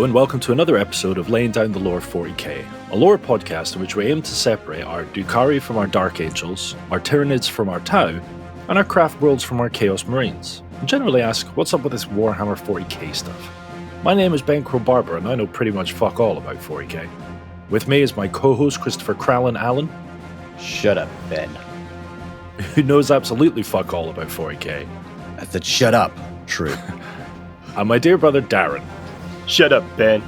Hello and welcome to another episode of Laying Down the Lore 40k, a lore podcast in which we aim to separate our Drukhari from our Dark Angels, our Tyranids from our Tau, and our Craft Worlds from our Chaos Marines, and generally ask what's up with this Warhammer 40k stuff. My name is Ben Crowbarber and I know pretty much fuck all about 40k. With me is my co-host Christopher Crowlin Allen. Shut up, Ben. Who knows absolutely fuck all about 40k. I said shut up. True. And my dear brother Darren. Shut up, Ben.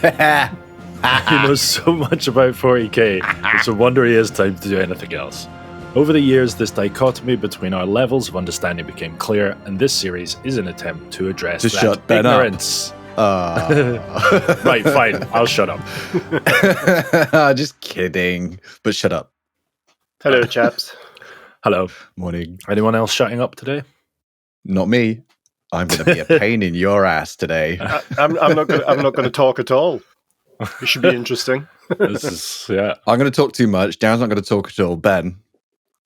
He knows so much about 40k, it's a wonder he has time to do anything else. Over the years, this dichotomy between our levels of understanding became clear, and this series is an attempt to address that shut Ben ignorance. Right, fine, I'll shut up. Just kidding, but shut up. Hello, chaps. Hello. Morning. Anyone else shutting up today? Not me. I'm going to be a pain in your ass today. I'm not going to talk at all. It should be interesting. This is, yeah. I'm going to talk too much. Darren's not going to talk at all. Ben,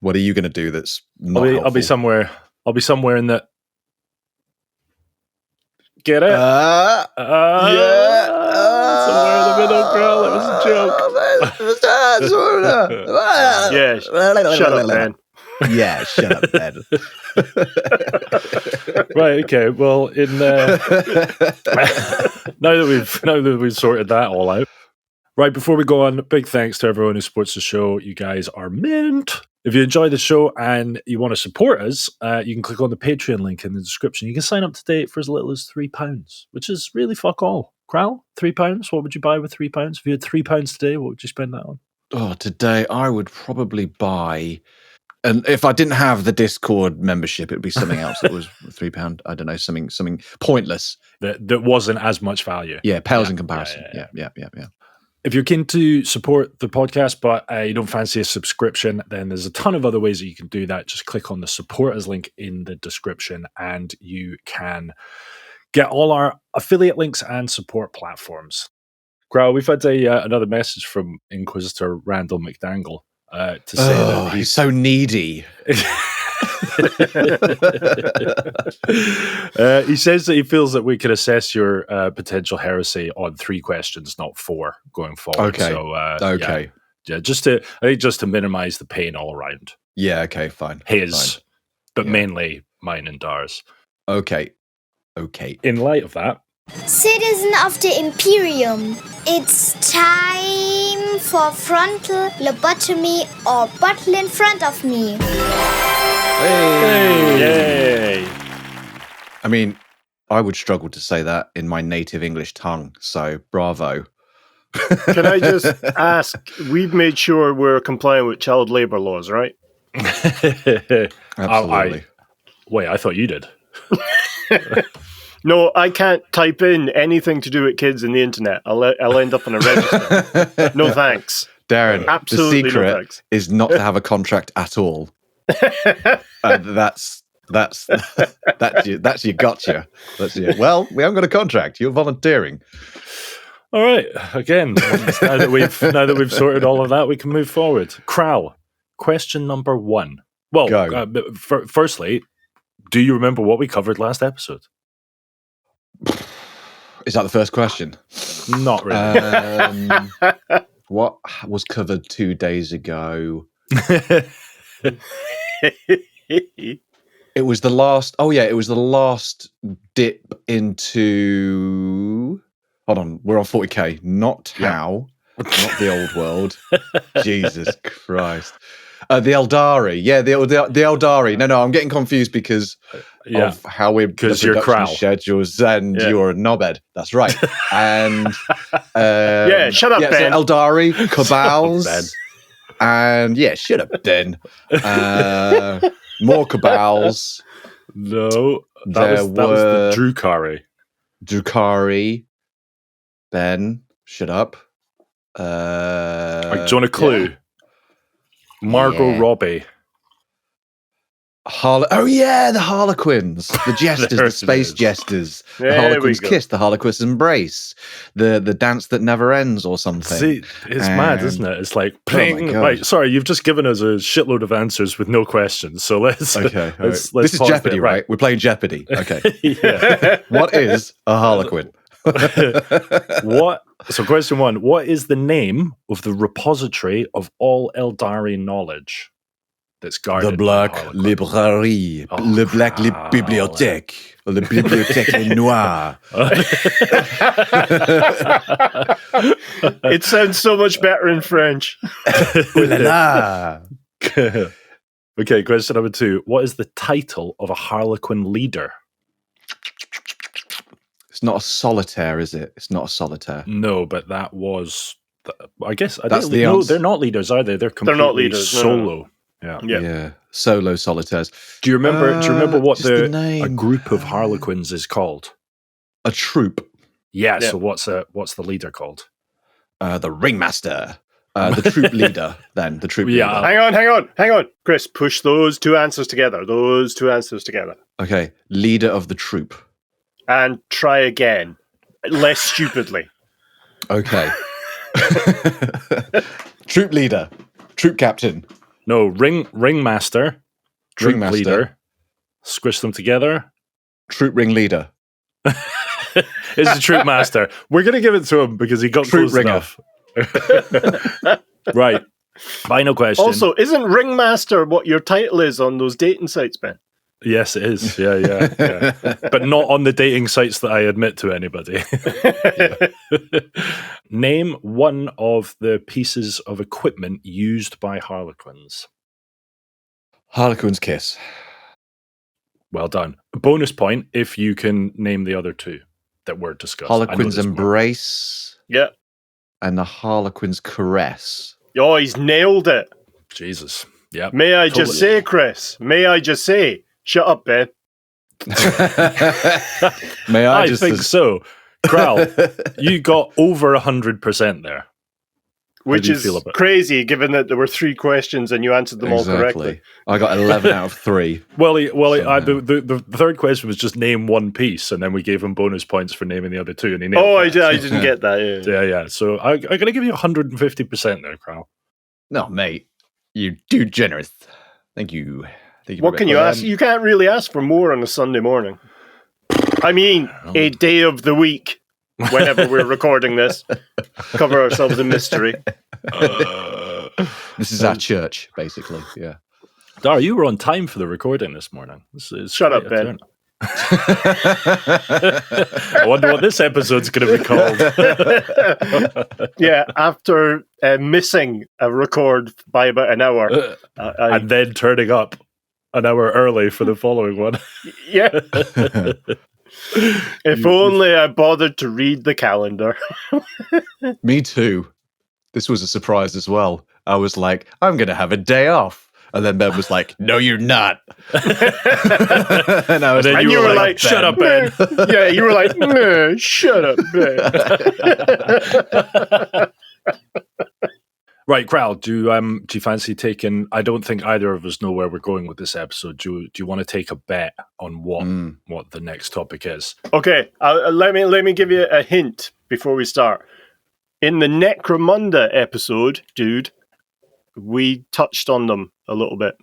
what are you going to do that's not I'll be somewhere in the... Get it? Yeah. Somewhere in the middle, girl. It was a joke. Yeah, shut up, Ben. Yeah, shut up, Ben. Right, okay. Well, in now that we've sorted that all out. Right, before we go on, big thanks to everyone who supports the show. You guys are mint. If you enjoy the show and you want to support us, you can click on the Patreon link in the description. You can sign up today for as little as £3, which is really fuck all. Kral, £3? What would you buy with £3? If you had £3 today, what would you spend that on? Oh, today I would probably buy... And if I didn't have the Discord membership, it would be something else that was £3. I don't know, something pointless. That wasn't as much value. Yeah, pales in comparison. Yeah. If you're keen to support the podcast, but you don't fancy a subscription, then there's a ton of other ways that you can do that. Just click on the support us link in the description and you can get all our affiliate links and support platforms. Grau, we've had another message from Inquisitor Randall McDangle. To say that he's so needy. He says that he feels that we can assess your potential heresy on 3 questions, not 4, going forward. Okay. So, okay. Yeah, just to minimize the pain all around. Yeah. Okay. Fine. His, but mainly mine and Dar's. Okay. In light of that, Citizen of the Imperium, it's time for frontal lobotomy or bottle in front of me. Hey! I mean, I would struggle to say that in my native English tongue, so bravo. Can I just ask, we've made sure we're compliant with child labor laws, right? Absolutely. Wait, I thought you did. No, I can't type in anything to do with kids in the internet. I'll end up on a register. No thanks. Darren, absolutely the secret no thanks. is not to have a contract at all. That's your gotcha. Well, we haven't got a contract. You're volunteering. All right. Again, now that we've sorted all of that, we can move forward. Kral, question number 1. Well, firstly, do you remember what we covered last episode? Is that the first question? Not really. What was covered 2 days ago? It was the last. Oh yeah, it was the last dip into. Hold on, we're on 40k, not Tau, not the old world. Jesus Christ. The Eldari, the Eldari. No, I'm getting confused because of how we're because you're Kral schedules and you're a knobhead. That's right. And shut up, Ben. So Eldari, Cabals, and shut up, Ben. More Cabals. No, that was the Drukhari. Drukhari. Ben, shut up. Do you want a clue? Yeah. Margot Robbie. The Harlequins, the jesters, the space jesters. The Harlequins kiss, the Harlequins embrace, the dance that never ends, or something. See, it's mad, isn't it? It's like playing. Right, sorry, you've just given us a shitload of answers with no questions. So let's. Okay, let's this is Jeopardy, right? We're playing Jeopardy. Okay. Yeah. What is a Harlequin? What? So, question 1: what is the name of the repository of all Eldari knowledge that's guarded? The Black by Harlequin? Librairie, Oh, Le Black crap. Bibliothèque, Le Bibliothèque Noire. It sounds so much better in French. Ooh la la. Okay, question number 2: what is the title of a Harlequin leader? It's not a solitaire, is it? It's not a solitaire. No, but that was. I guess That's the no. answer. They're not leaders, are they? They're completely not leaders, no, solo. no. Yeah. Yeah. Solo solitaires. Do you remember what just the a name. group of Harlequins is called? A troop. Yeah. Yeah. So what's the leader called? The ringmaster. The troop leader, then. The troop Yeah. leader. Hang on. Chris, push those two answers together. Okay. Leader of the troop. And try again. Less stupidly. Okay. Troop leader. Troop captain. No, ringmaster, troop Ringmaster. leader. Squish them together. Troop ring leader. Is the troop master. We're going to give it to him because he got Troop close ringer. enough. Right. Final question. Also, isn't Ringmaster what your title is on those dating sites, Ben? Yes, it is. Yeah. But not on the dating sites that I admit to anybody. Name one of the pieces of equipment used by Harlequins. Harlequin's kiss. Well done. Bonus point if you can name the other two that were discussed. I know Harlequin's there's more. embrace Yeah. and the Harlequin's caress. Oh, he's nailed it. Jesus. Yeah. May I just say, Chris? Shut up, Ben. May I just think so. Kral, you got over 100% there. Which do you is feel about it? crazy, given that there were 3 questions and you answered them all correctly. I got 11 out of 3. The third question was just name one piece, and then we gave him bonus points for naming the other two. And he nailed Oh, that. I didn't get that. Yeah. So I'm going to give you 150% there, Kral. No, mate. You do generous. Thank you. What can you ask? You can't really ask for more on a Sunday morning. I mean, a day of the week, whenever we're recording this. Cover ourselves in mystery. This is our church, basically. Yeah. Dar, you were on time for the recording this morning. Shut up, Ben. I wonder what this episode's going to be called. Yeah, after missing a record by about an hour. And then turning up an hour early for the following one. Yeah. If only I bothered to read the calendar. Me too. This was a surprise as well. I was like, I'm going to have a day off. And then Ben was like, no, you're not. And I was you were like, shut up, Ben. Yeah, you were like, nah, shut up, Ben. Right, Kral, do you fancy taking... I don't think either of us know where we're going with this episode. Do you want to take a bet on what the next topic is? Okay, let me give you a hint before we start. In the Necromunda episode, dude, we touched on them a little bit.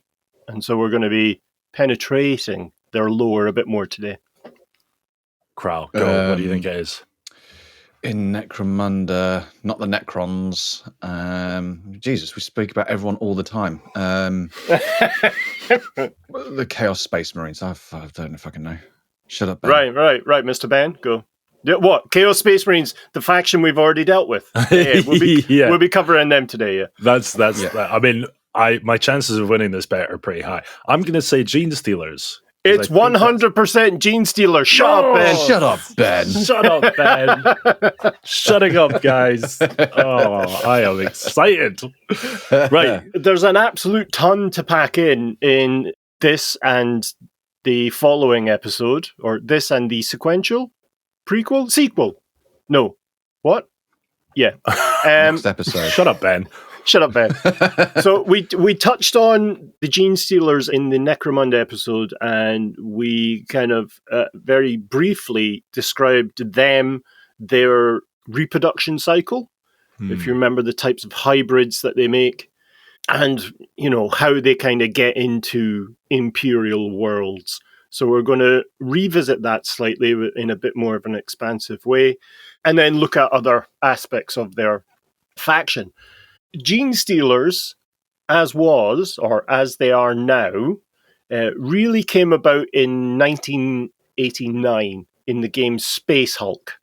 And so we're going to be penetrating their lore a bit more today. Kral, go. What do you think it is? In Necromunda, not the Necrons. Jesus, we speak about everyone all the time. The Chaos Space Marines. I don't fucking know. Shut up, Ben. Right, Mr. Ben, go. Yeah, what? Chaos Space Marines, the faction we've already dealt with. Yeah, we'll be covering them today, yeah. That's I mean, my chances of winning this bet are pretty high. I'm going to say Genestealers. It's 100% Genestealer. Shut up, Ben. Shut up, Ben. Shut up, Ben. Shutting up, guys. Oh, I am excited. Right. There's an absolute ton to pack in this and the following episode, or this and the sequel. No. What? Yeah. Next episode. Shut up, Ben. Shut up, Ben. So we touched on the Genestealers in the Necromunda episode, and we kind of very briefly described their reproduction cycle. If you remember the types of hybrids that they make, and how they kind of get into Imperial worlds. So we're going to revisit that slightly in a bit more of an expansive way, and then look at other aspects of their faction. Genestealers, as was, or as they are now, really came about in 1989 in the game Space Hulk.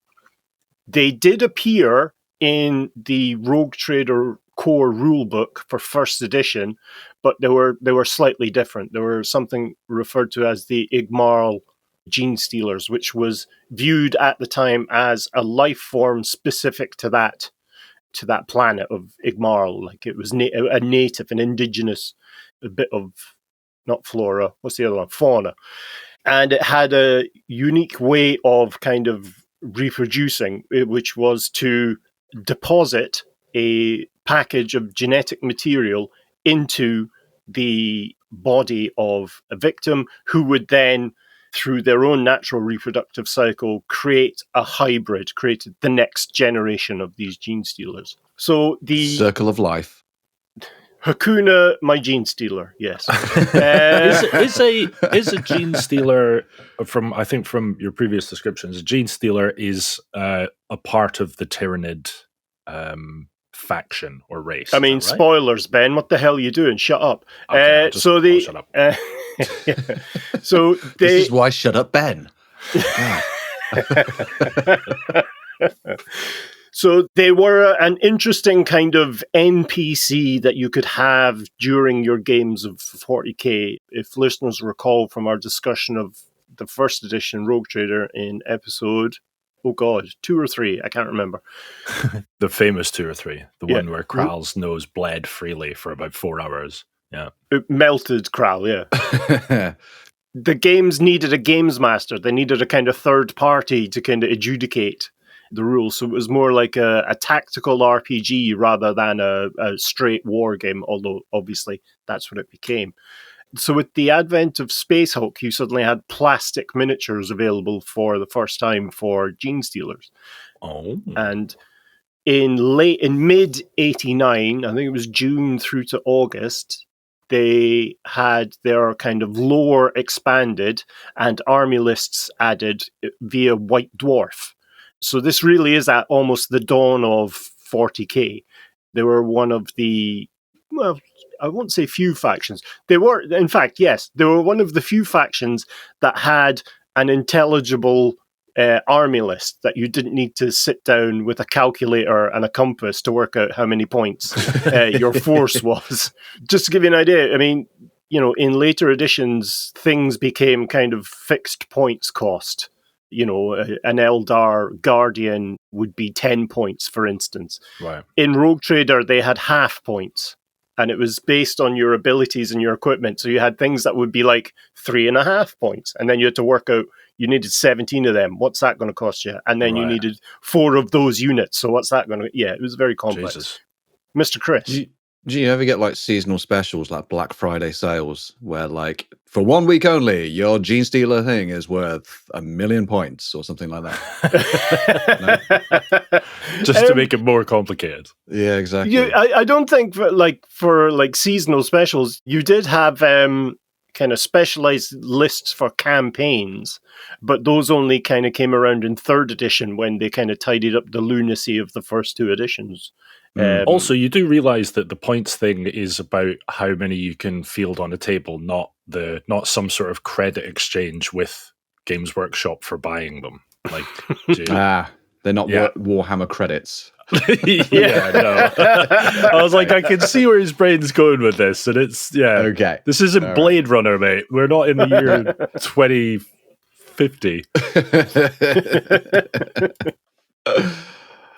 They did appear in the Rogue Trader core rulebook for first edition, but they were slightly different. They were something referred to as the Igmarl Genestealers, which was viewed at the time as a life form specific to that planet of Igmarl. Like it was a native, an indigenous, a bit of, not flora, what's the other one? Fauna. And it had a unique way of kind of reproducing, which was to deposit a package of genetic material into the body of a victim, who would then, through their own natural reproductive cycle, create a hybrid, created the next generation of these Genestealers. So the circle of life. Hakuna, my Genestealer, yes. Is a Genestealer, from your previous descriptions, a Genestealer is a part of the Tyranid faction or race. I mean, right? Spoilers, Ben. What the hell are you doing? Shut up. Okay, I'll shut up. So this is why shut up, Ben. So they were an interesting kind of NPC that you could have during your games of 40k. If listeners recall from our discussion of the first edition Rogue Trader in episode, 2 or 3, I can't remember. The famous 2 or 3, the one where Kral's nose bled freely for about 4 hours. Yeah, it melted Kral. Yeah. The games needed a games master. They needed a kind of third party to kind of adjudicate the rules. So it was more like a tactical RPG rather than a straight war game, although obviously that's what it became. So with the advent of Space Hulk, you suddenly had plastic miniatures available for the first time for Genestealers. Oh. And in mid 89, I think it was June through to August, they had their kind of lore expanded and army lists added via White Dwarf. So this really is at almost the dawn of 40k. They were one of the, well, I won't say few factions. They were, in fact, yes, they were one of the few factions that had an intelligible army list that you didn't need to sit down with a calculator and a compass to work out how many points your force was. Just to give you an idea, I mean, in later editions, things became kind of fixed points cost. An Eldar Guardian would be 10 points, for instance. Right. In Rogue Trader, they had half points, and it was based on your abilities and your equipment. So you had things that would be like 3.5 points, and then you had to work out, you needed 17 of them. What's that going to cost you? And then you needed 4 of those units. So what's that going to... Yeah, it was very complex. Jesus. Mr. Chris. Do you ever get like seasonal specials like Black Friday sales where like for 1 week only your Genestealer thing is worth 1 million points or something like that? Just to make it more complicated. Yeah, exactly. I don't think for seasonal specials, you did have kind of specialized lists for campaigns, but those only kind of came around in 3rd edition when they kind of tidied up the lunacy of the first 2 editions. Also, you do realize that the points thing is about how many you can field on a table, not some sort of credit exchange with Games Workshop for buying them. Like, they're not Warhammer credits. Yeah, no. I was like, I can see where his brain's going with this, and it's okay. This isn't Blade Runner, mate. We're not in the year 2050.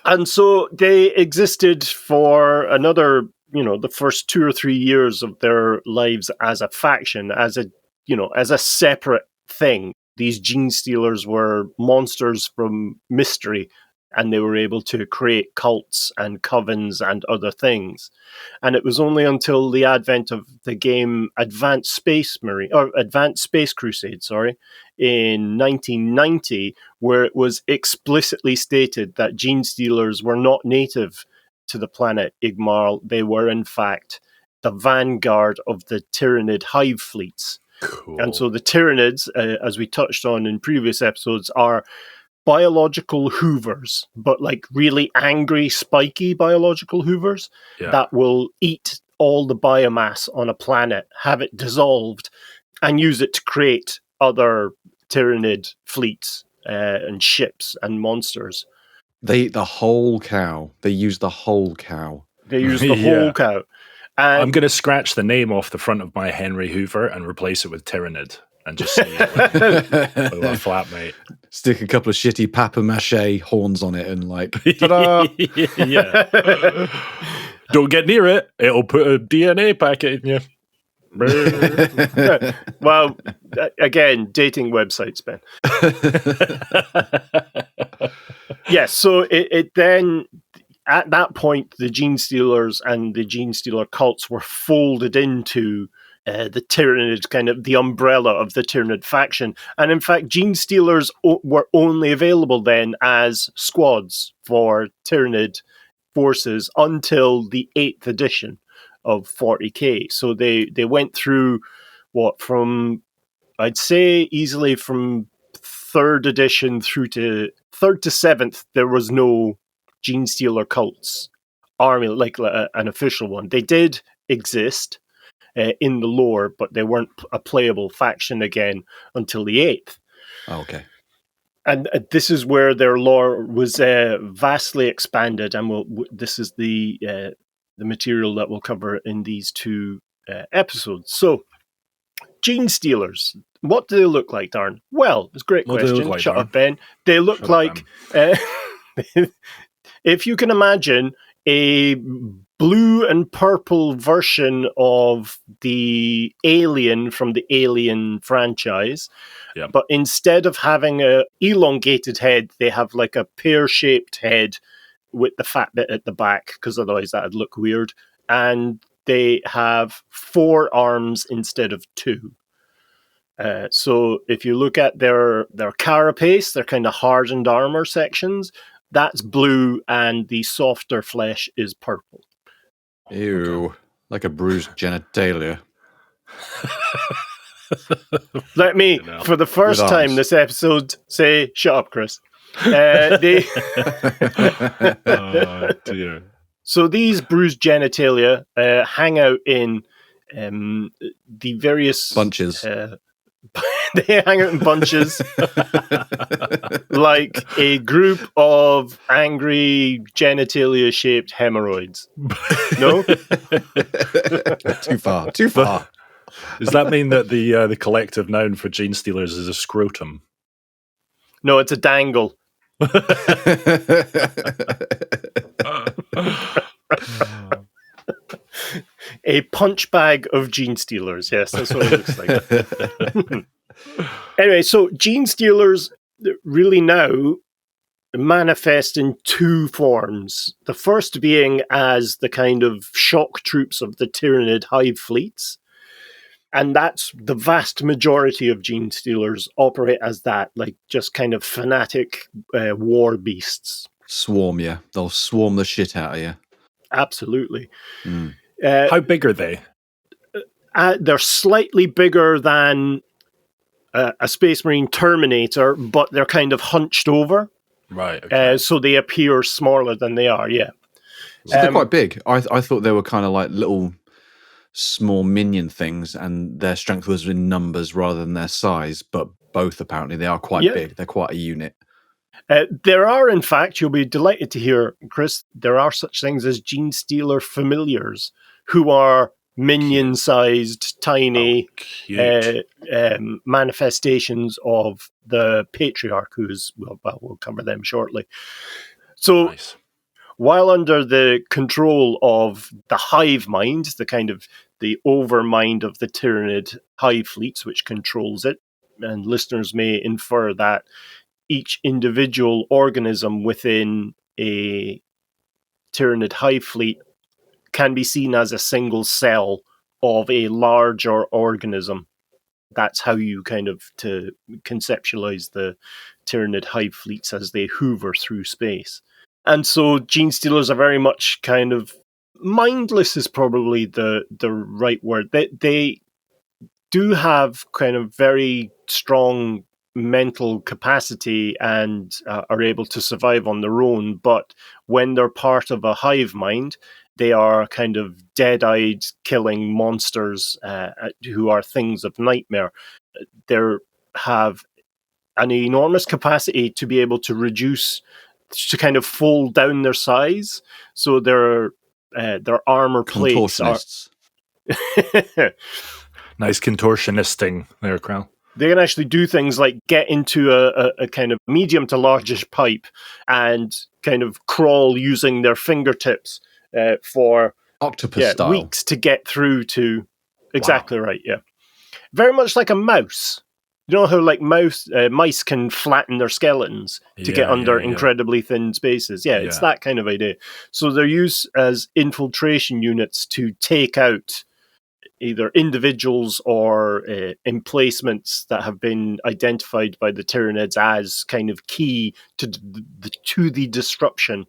And so they existed for another, the first 2 or 3 years of their lives as a faction, as a separate thing. These Genestealers were monsters from mystery, and they were able to create cults and covens and other things. And it was only until the advent of the game Advanced Space Crusade, in 1990, where it was explicitly stated that Genestealers were not native to the planet Igmarl. They were, in fact, the vanguard of the Tyranid hive fleets. Cool. And so the Tyranids, as we touched on in previous episodes, are biological hoovers, but like really angry, spiky biological hoovers that will eat all the biomass on a planet, have it dissolved, and use it to create other Tyranid fleets and ships and monsters. They eat the whole cow. They use the whole cow. They use the whole cow. And I'm going to scratch the name off the front of my Henry Hoover and replace it with Tyranid and just say it with a flatmate. Stick a couple of shitty papier-mâché horns on it and like, ta-da! Yeah. Don't get near it. It'll put a DNA packet in you. Well, again, dating websites, Ben. Yes, so it then, at that point, the Genestealers and the Genestealer cults were folded into the Tyranid, kind of the umbrella of the Tyranid faction. And in fact, Genestealers were only available then as squads for Tyranid forces until the 8th edition of 40k. So they went through from I'd say easily from 3rd edition through to 3rd to 7th, there was no Genestealer cults army, like an official one. They did exist in the lore, but they weren't a playable faction again until the 8th. Oh, okay. And this is where their lore was vastly expanded, and this is the material that we'll cover in these 2 episodes. So, Genestealers, what do they look like, Darren? Well, it's a great question. Shut up, Ben. They look like, if you can imagine, a blue and purple version of the Alien from the Alien franchise. Yep. But instead of having a elongated head, they have like a pear-shaped head with the fat bit at the back, because otherwise that would look weird. And they have 4 arms instead of 2. So if you look at their carapace, their kind of hardened armor sections, that's blue, and the softer flesh is purple. Ew. Okay. Like a bruised genitalia. Let me, for the first time this episode, say, shut up, Chris. Dear. So these bruised genitalia hang out in the various bunches. They hang out in bunches, like a group of angry genitalia-shaped hemorrhoids. No? Too far. Too far. Does that mean that the collective noun for Genestealers is a scrotum? No, it's a dangle. A punch bag of Genestealers. Yes, that's what it looks like. Anyway, so Genestealers really now manifest in 2 forms. The first being as the kind of shock troops of the Tyranid hive fleets. And that's the vast majority of Genestealers operate as that, like just kind of fanatic war beasts. Swarm you. They'll swarm the shit out of you. Absolutely. Mm. How big are they? They're slightly bigger than a Space Marine Terminator, but they're kind of hunched over. Right. Okay. So they appear smaller than they are, yeah. So they're quite big. I thought they were kind of like little small minion things, and their strength was in numbers rather than their size, but both apparently they are quite big. They're quite a unit. There are, in fact, you'll be delighted to hear, Chris, there are such things as Genestealer familiars who are minion-sized, tiny manifestations of the Patriarch, who's, we'll cover them shortly. So, while under the control of the hive mind, the kind of the overmind of the Tyranid hive fleets, which controls it, and listeners may infer that each individual organism within a Tyranid hive fleet can be seen as a single cell of a larger organism. That's how you kind of to conceptualize the Tyranid hive fleets as they hoover through space. And so Genestealers are very much kind of mindless is probably the right word. They do have kind of very strong mental capacity and are able to survive on their own, but when they're part of a hive mind, they are kind of dead-eyed killing monsters who are things of nightmare. They have an enormous capacity to be able to reduce, to kind of fold down their size, so their armor plates are... Nice contortionisting there, Krell. They can actually do things like get into a kind of medium to largish pipe and kind of crawl using their fingertips for octopus style weeks to get through to... Exactly right, yeah. Very much like a mouse. You know how like mice can flatten their skeletons to get under incredibly thin spaces? Yeah, it's that kind of idea. So they're used as infiltration units to take out either individuals or emplacements that have been identified by the Tyranids as kind of key to the disruption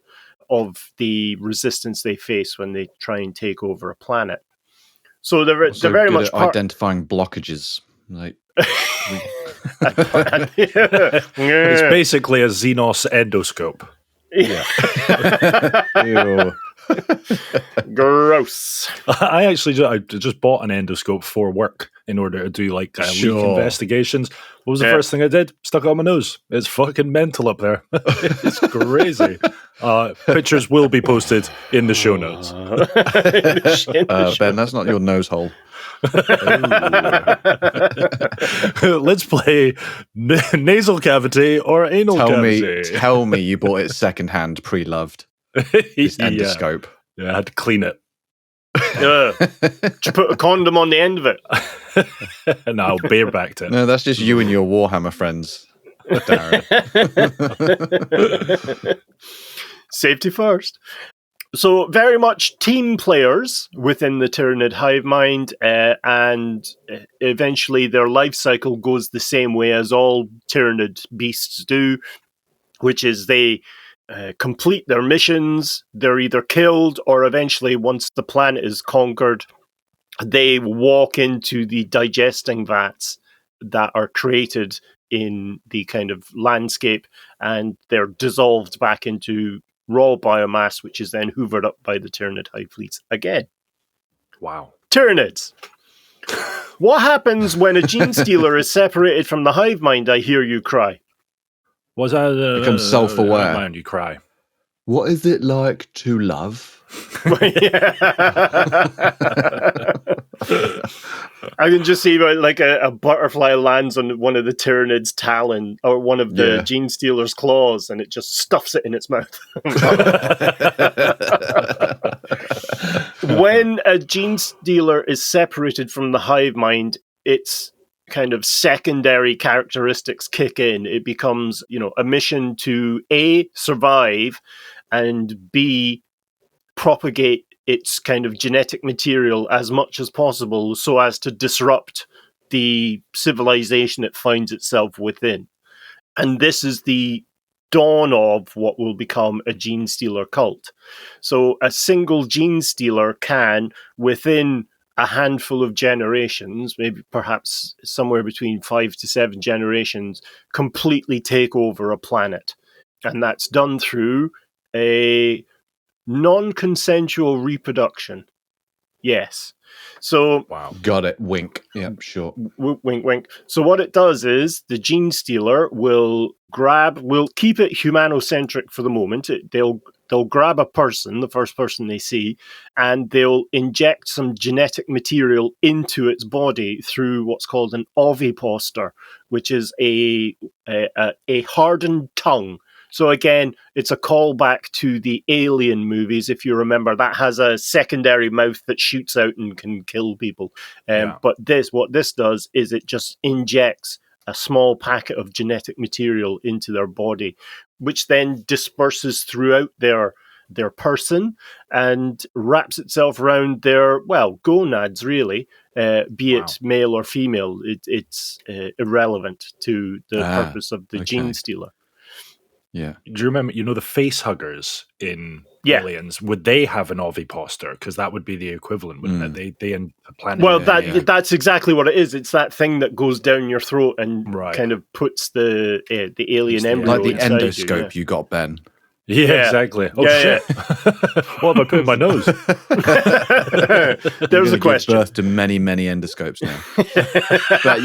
of the resistance they face when they try and take over a planet. So they're very good much at identifying blockages. Like, it's basically a Xenos endoscope. Yeah. Ew. Gross. I just bought an endoscope for work in order to do like leak investigations. What was the first thing I did? Stuck it on my nose. It's fucking mental up there. It's crazy. Pictures will be posted in the show notes. Ben, that's not your nose hole. Let's play nasal cavity or anal cavity. Tell me you bought it secondhand, pre-loved. This endoscope. Yeah, I had to clean it. Did you put a condom on the end of it? No, barebacked it. No, that's just you and your Warhammer friends, Darren. Safety first. So very much team players within the Tyranid hive mind, and eventually their life cycle goes the same way as all Tyranid beasts do, which is they complete their missions, they're either killed, or eventually, once the planet is conquered, they walk into the digesting vats that are created in the kind of landscape, and they're dissolved back into raw biomass, which is then hoovered up by the Tyranid hive fleets again. Wow. Tyranids. What happens when a Genestealer is separated from the hive mind, I hear you cry? Was that becomes self-aware? Mind you cry. What is it like to love? I can just see like a butterfly lands on one of the Tyranid's talon or one of the Genestealer's claws, and it just stuffs it in its mouth. When a Genestealer is separated from the hive mind, its kind of secondary characteristics kick in. It becomes, a mission to A, survive, and B, propagate its kind of genetic material as much as possible so as to disrupt the civilization it finds itself within. And this is the dawn of what will become a Genestealer cult. So a single Genestealer can, within a handful of generations, maybe perhaps somewhere between 5 to 7 generations, completely take over a planet. And that's done through a non-consensual reproduction. Yes. So, wow. Got it. Wink. Yeah, sure. Wink, wink. So what it does is the Genestealer will keep it humanocentric for the moment. They'll grab a person, the first person they see, and they'll inject some genetic material into its body through what's called an ovipositored, which is a hardened tongue. So again, it's a callback to the Alien movies, if you remember. That has a secondary mouth that shoots out and can kill people. But what this does is it just injects a small packet of genetic material into their body, which then disperses throughout their person and wraps itself around their, gonads, really, be it male or female. It's irrelevant to the purpose of the Genestealer. Yeah. Do you remember, the face huggers in aliens, would they have an ovipositor? Because that would be the equivalent, wouldn't it? They and the planet. Well, that's exactly what it is. It's that thing that goes down your throat and kind of puts the alien embryo like the inside endoscope you got, Ben. Yeah, exactly. Oh shit! What have I put in my nose? There's a question. Give birth to many, many endoscopes now. But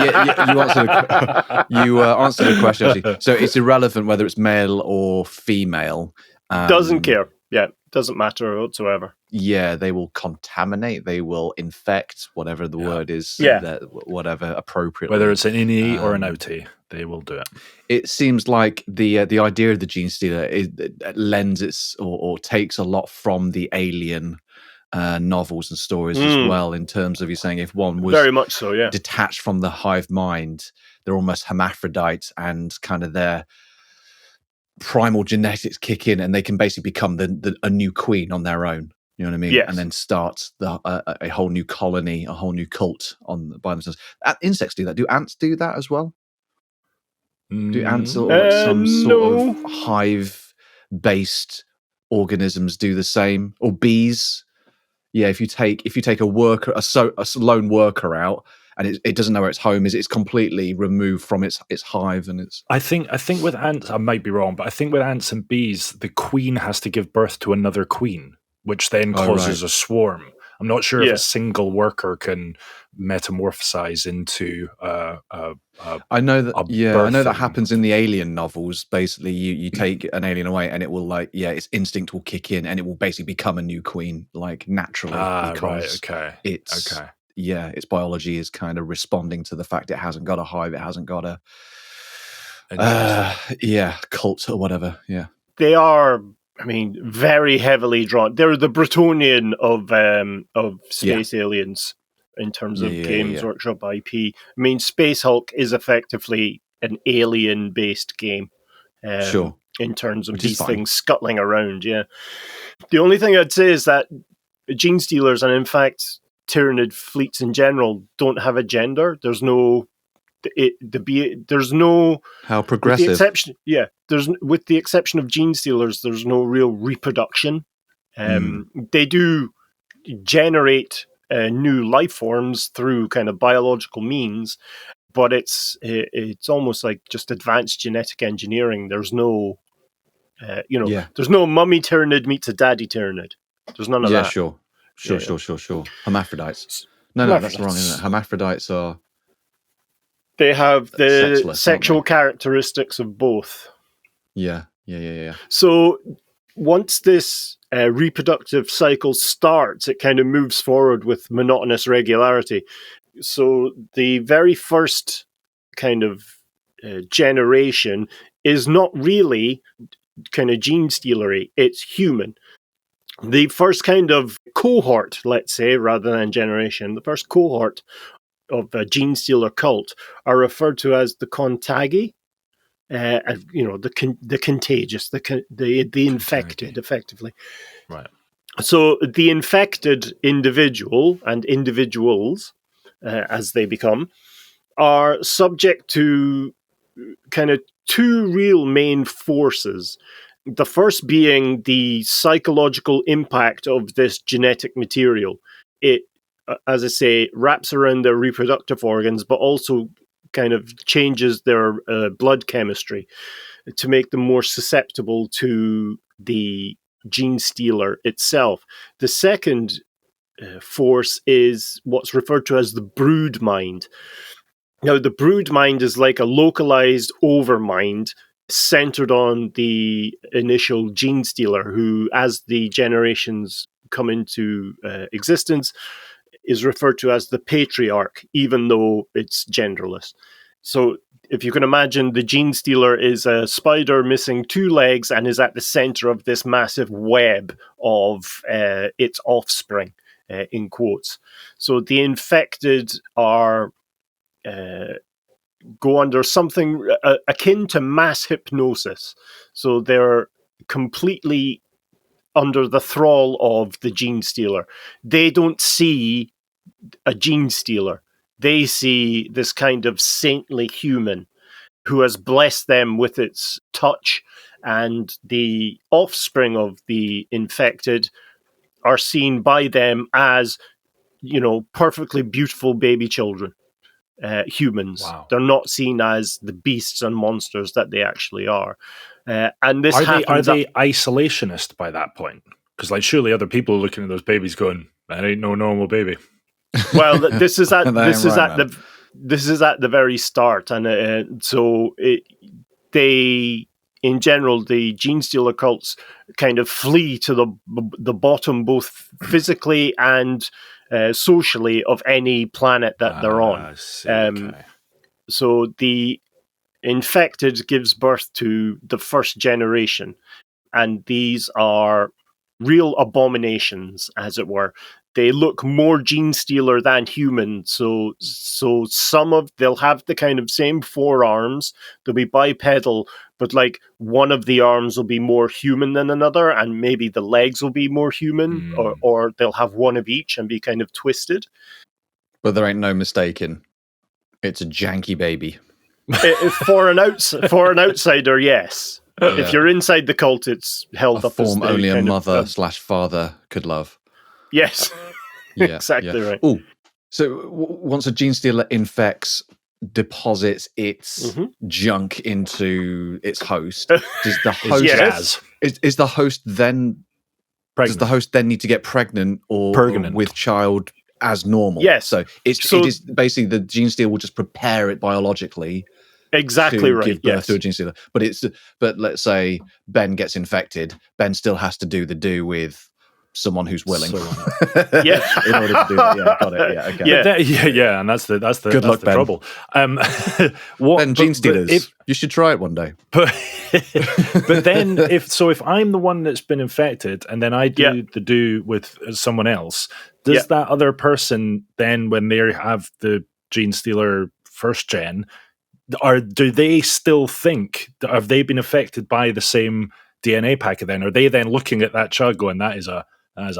you answered the question. Actually. So it's irrelevant whether it's male or female. Doesn't care. Yeah, doesn't matter whatsoever. Yeah, they will contaminate. They will infect. Whatever the word is. Yeah. Whatever appropriately. Whether it's an innie or an outie, they will do it. It seems like the idea of the Genestealer lends or takes a lot from the Alien novels and stories as well. In terms of, you're saying, if one was very much so, detached from the hive mind, they're almost hermaphrodites, and kind of their primal genetics kick in, and they can basically become a new queen on their own. You know what I mean? Yes. And then start a whole new colony, a whole new cult by themselves. Insects do that. Do ants do that as well? Do ants or some sort of hive-based organisms do the same? Or bees? Yeah, if you take a worker, a lone worker out, and it doesn't know where its home is, it's completely removed from its hive, and it's. I think with ants, I might be wrong, but I think with ants and bees, the queen has to give birth to another queen, which then causes a swarm. I'm not sure if a single worker can metamorphosize into I know that. I know that happens in the Alien novels. Basically, you take an alien away, and it will its instinct will kick in, and it will basically become a new queen, like naturally, because its biology is kind of responding to the fact it hasn't got a hive, it hasn't got a cult or whatever. Yeah, they are. I mean, very heavily drawn. They're the Bretonian of space aliens in terms of Games Workshop IP. I mean, Space Hulk is effectively an alien-based game. In terms of these things scuttling around, The only thing I'd say is that Genestealers, and in fact, Tyranid fleets in general, don't have a gender. There's no... there's no how progressive. With the exception of Genestealers, there's no real reproduction. They do generate new life forms through kind of biological means, but it's almost like just advanced genetic engineering. There's no, there's no mummy Tyranid meets a daddy Tyranid. There's none of that. Sure. Hermaphrodites. No, that's wrong, isn't it? Hermaphrodites are. They have the sexual characteristics of both. Yeah. So once this reproductive cycle starts, it kind of moves forward with monotonous regularity. So the very first kind of generation is not really kind of Genestealery, it's human. The first kind of cohort, let's say, rather than generation, the first cohort of a Genestealer cult are referred to as the Contagi, the contagious, the infected, effectively. Right. So the infected individual and individuals, as they become, are subject to kind of two real main forces. The first being the psychological impact of this genetic material. It, as I say, wraps around their reproductive organs, but also kind of changes their blood chemistry to make them more susceptible to the Genestealer itself. The second force is what's referred to as the brood mind. Now, the brood mind is like a localized overmind centered on the initial Genestealer, who, as the generations come into existence, is referred to as the patriarch, even though it's genderless. So if you can imagine, the Genestealer is a spider missing two legs and is at the center of this massive web of its offspring, in quotes. So the infected are go under something akin to mass hypnosis. So they're completely under the thrall of the Genestealer. They don't see a Genestealer. They see this kind of saintly human who has blessed them with its touch and the offspring of the infected are seen by them as, perfectly beautiful baby children, humans. Wow. They're not seen as the beasts and monsters that they actually are. And this are they isolationist by that point? Because surely other people are looking at those babies going, "That ain't no normal baby." Well, this is at the very start, and they, in general, the Genestealer cults kind of flee to the bottom, both physically and socially, of any planet that they're on. Okay. So the infected gives birth to the first generation, and these are real abominations, as it were. They look more Genestealer than human, so they'll have the kind of same forearms. They'll be bipedal, but one of the arms will be more human than another, and maybe the legs will be more human, or they'll have one of each and be kind of twisted. But there ain't no mistaking. It's a janky baby. For an outsider, yes. Yeah. If you're inside the cult, it's held up as form only a mother/father could love. Yes, exactly right. Oh, so once a Genestealer infects, deposits its junk into its host, does the host is the host then pregnant? Does the host then need to get pregnant or with child as normal? Yes. So it is basically the Genestealer will just prepare it biologically. Exactly right. Give birth to a Genestealer. But let's say Ben gets infected. Ben still has to do with someone who's willing. In order to do that. Yeah, got it. Yeah, okay. And that's the Good luck, Ben. trouble. Ben, Genestealers, you should try it one day. But then if I'm the one that's been infected and then I do with someone else, does that other person then, when they have the Genestealer first gen, do they still think, have they been affected by the same DNA packet then? Are they then looking at that child going, that is a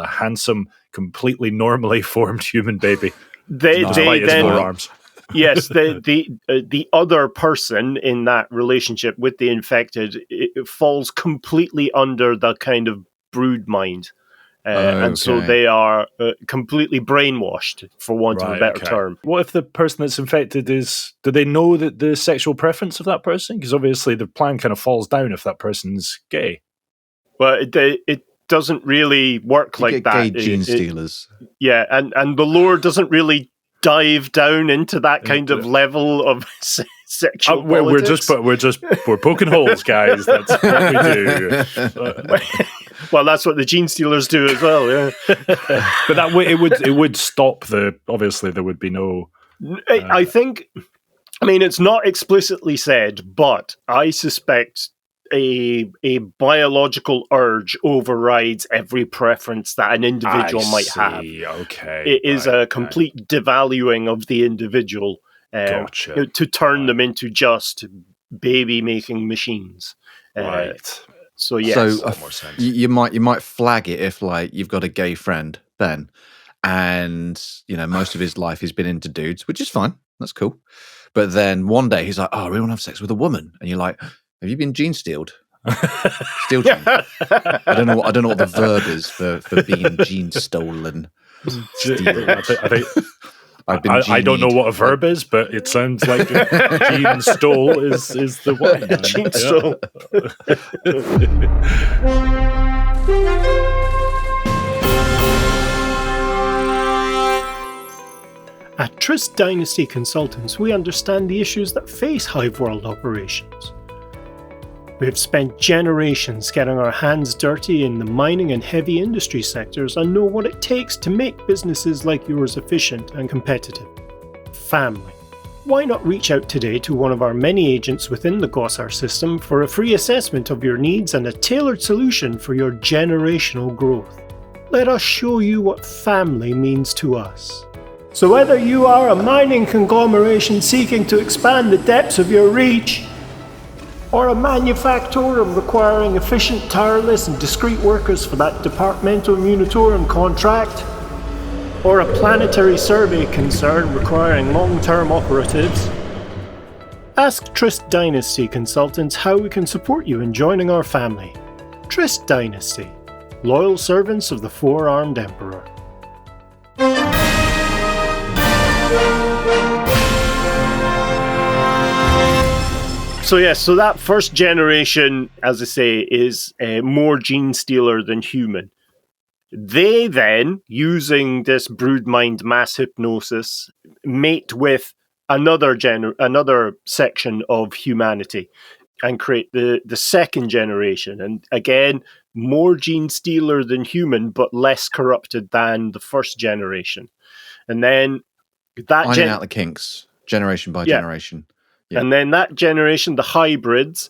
handsome, completely normally formed human baby? They then forearms. Yes, the other person in that relationship with the infected, it falls completely under the kind of brood mind. And so they are completely brainwashed, for want of a better term. What if the person that's infected do they know that the sexual preference of that person? Because obviously the plan kind of falls down if that person's gay. Well, it doesn't really work like that. Gay Genestealers. And the lore doesn't really dive down into that kind of level of sexual politics. We're poking holes, guys. That's what we do. Well, that's what the Genestealers do as well, yeah. But that way, it would stop obviously there would be no... I think, it's not explicitly said, but I suspect a biological urge overrides every preference that an individual might have. Okay. It is a complete devaluing of the individual to turn them into just baby-making machines. Right. So yes, you might flag it if you've got a gay friend, Ben, and most of his life he's been into dudes, which is fine, that's cool. But then one day he's like, "Oh, I really want to have sex with a woman," and you're like, "Have you been Genestealed?" Steel gene. I don't know what the verb is for being gene stolen. I don't know what a verb is, but it sounds like gene stole is the one. Gene stole. At Trist Dynasty Consultants, we understand the issues that face Hive World operations. We have spent generations getting our hands dirty in the mining and heavy industry sectors and know what it takes to make businesses like yours efficient and competitive. Family. Why not reach out today to one of our many agents within the GOSAR system for a free assessment of your needs and a tailored solution for your generational growth? Let us show you what family means to us. So whether you are a mining conglomeration seeking to expand the depths of your reach, or a manufacturer requiring efficient, tireless and discreet workers for that departmental munitorum contract, or a planetary survey concern requiring long-term operatives, Ask Trist Dynasty consultants how we can support you in joining our family. Trist Dynasty, loyal servants of the Four-Armed Emperor. So that first generation, as I say, is more Genestealer than human. They then, using this broodmind mass hypnosis, mate with another section of humanity and create the second generation. And again, more Genestealer than human, but less corrupted than the first generation. And then that ironing out the kinks, generation by generation. Yeah. And then that generation, the hybrids,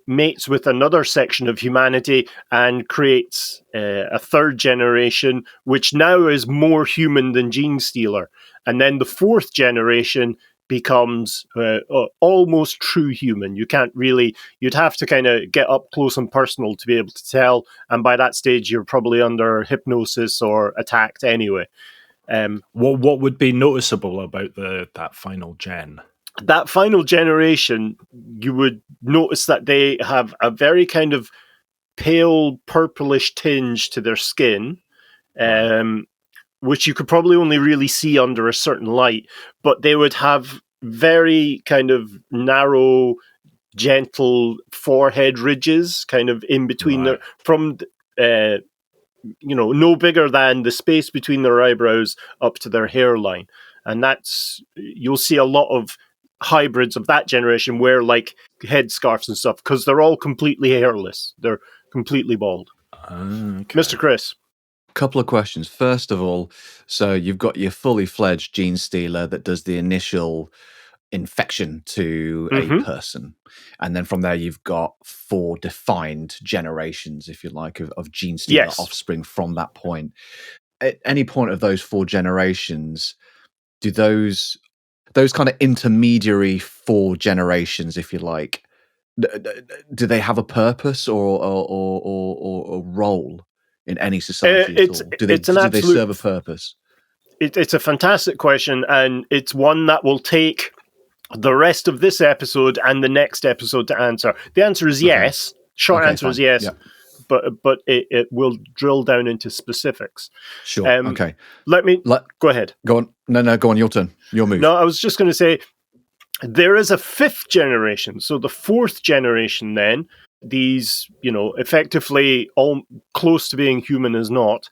mates with another section of humanity and creates a third generation, which now is more human than Genestealer. And then the fourth generation becomes almost true human. You'd have to kind of get up close and personal to be able to tell. And by that stage, you're probably under hypnosis or attacked anyway. What would be noticeable about that final gen? That final generation, you would notice that they have a very kind of pale purplish tinge to their skin, which you could probably only really see under a certain light, but they would have very kind of narrow, gentle forehead ridges kind of in between no bigger than the space between their eyebrows up to their hairline. And you'll see a lot of hybrids of that generation wear like headscarves and stuff because they're all completely hairless. They're completely bald. Okay. Mr. Chris. Couple of questions. First of all, so you've got your fully fledged Genestealer that does the initial infection to a person. And then from there, you've got 4 defined generations, if you like, of Genestealer offspring from that point. At any point of those 4 generations, do those kind of intermediary 4 generations, if you like, do they have a purpose or a role in any society at all? Do they serve a purpose? It's a fantastic question, and it's one that will take the rest of this episode and the next episode to answer. The answer is yes. Short answer is yes. Yeah. But it will drill down into specifics. Sure. Okay. Go ahead. Go on. No, go on. Your turn. Your move. No, I was just going to say there is a 5th generation. So the 4th generation then, these, effectively all close to being human as not,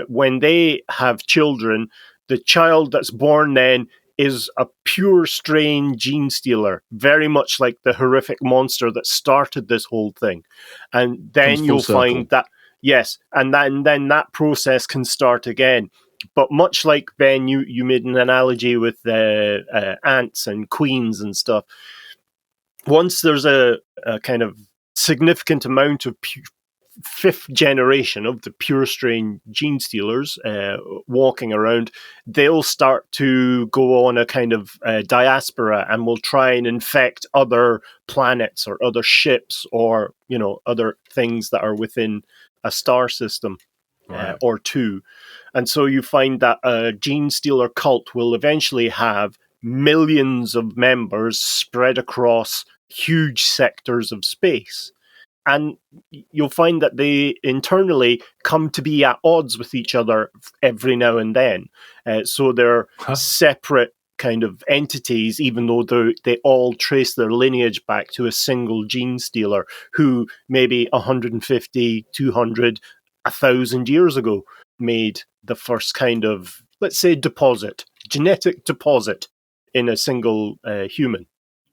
when they have children, the child that's born then is a pure strain Genestealer, very much like the horrific monster that started this whole thing. And then you'll find that, and then that process can start again. But much like, Ben, you made an analogy with ants and queens and stuff, once there's a kind of significant amount of 5th generation of the pure strain Genestealers walking around, they'll start to go on a kind of diaspora and will try and infect other planets or other ships or other things that are within a star system or 2. And so you find that a Genestealer cult will eventually have millions of members spread across huge sectors of space. And you'll find that they internally come to be at odds with each other every now and then. So they're separate kind of entities, even though they all trace their lineage back to a single Genestealer who maybe 150, 200, 1,000 years ago made the first kind of, let's say, genetic deposit in a single human.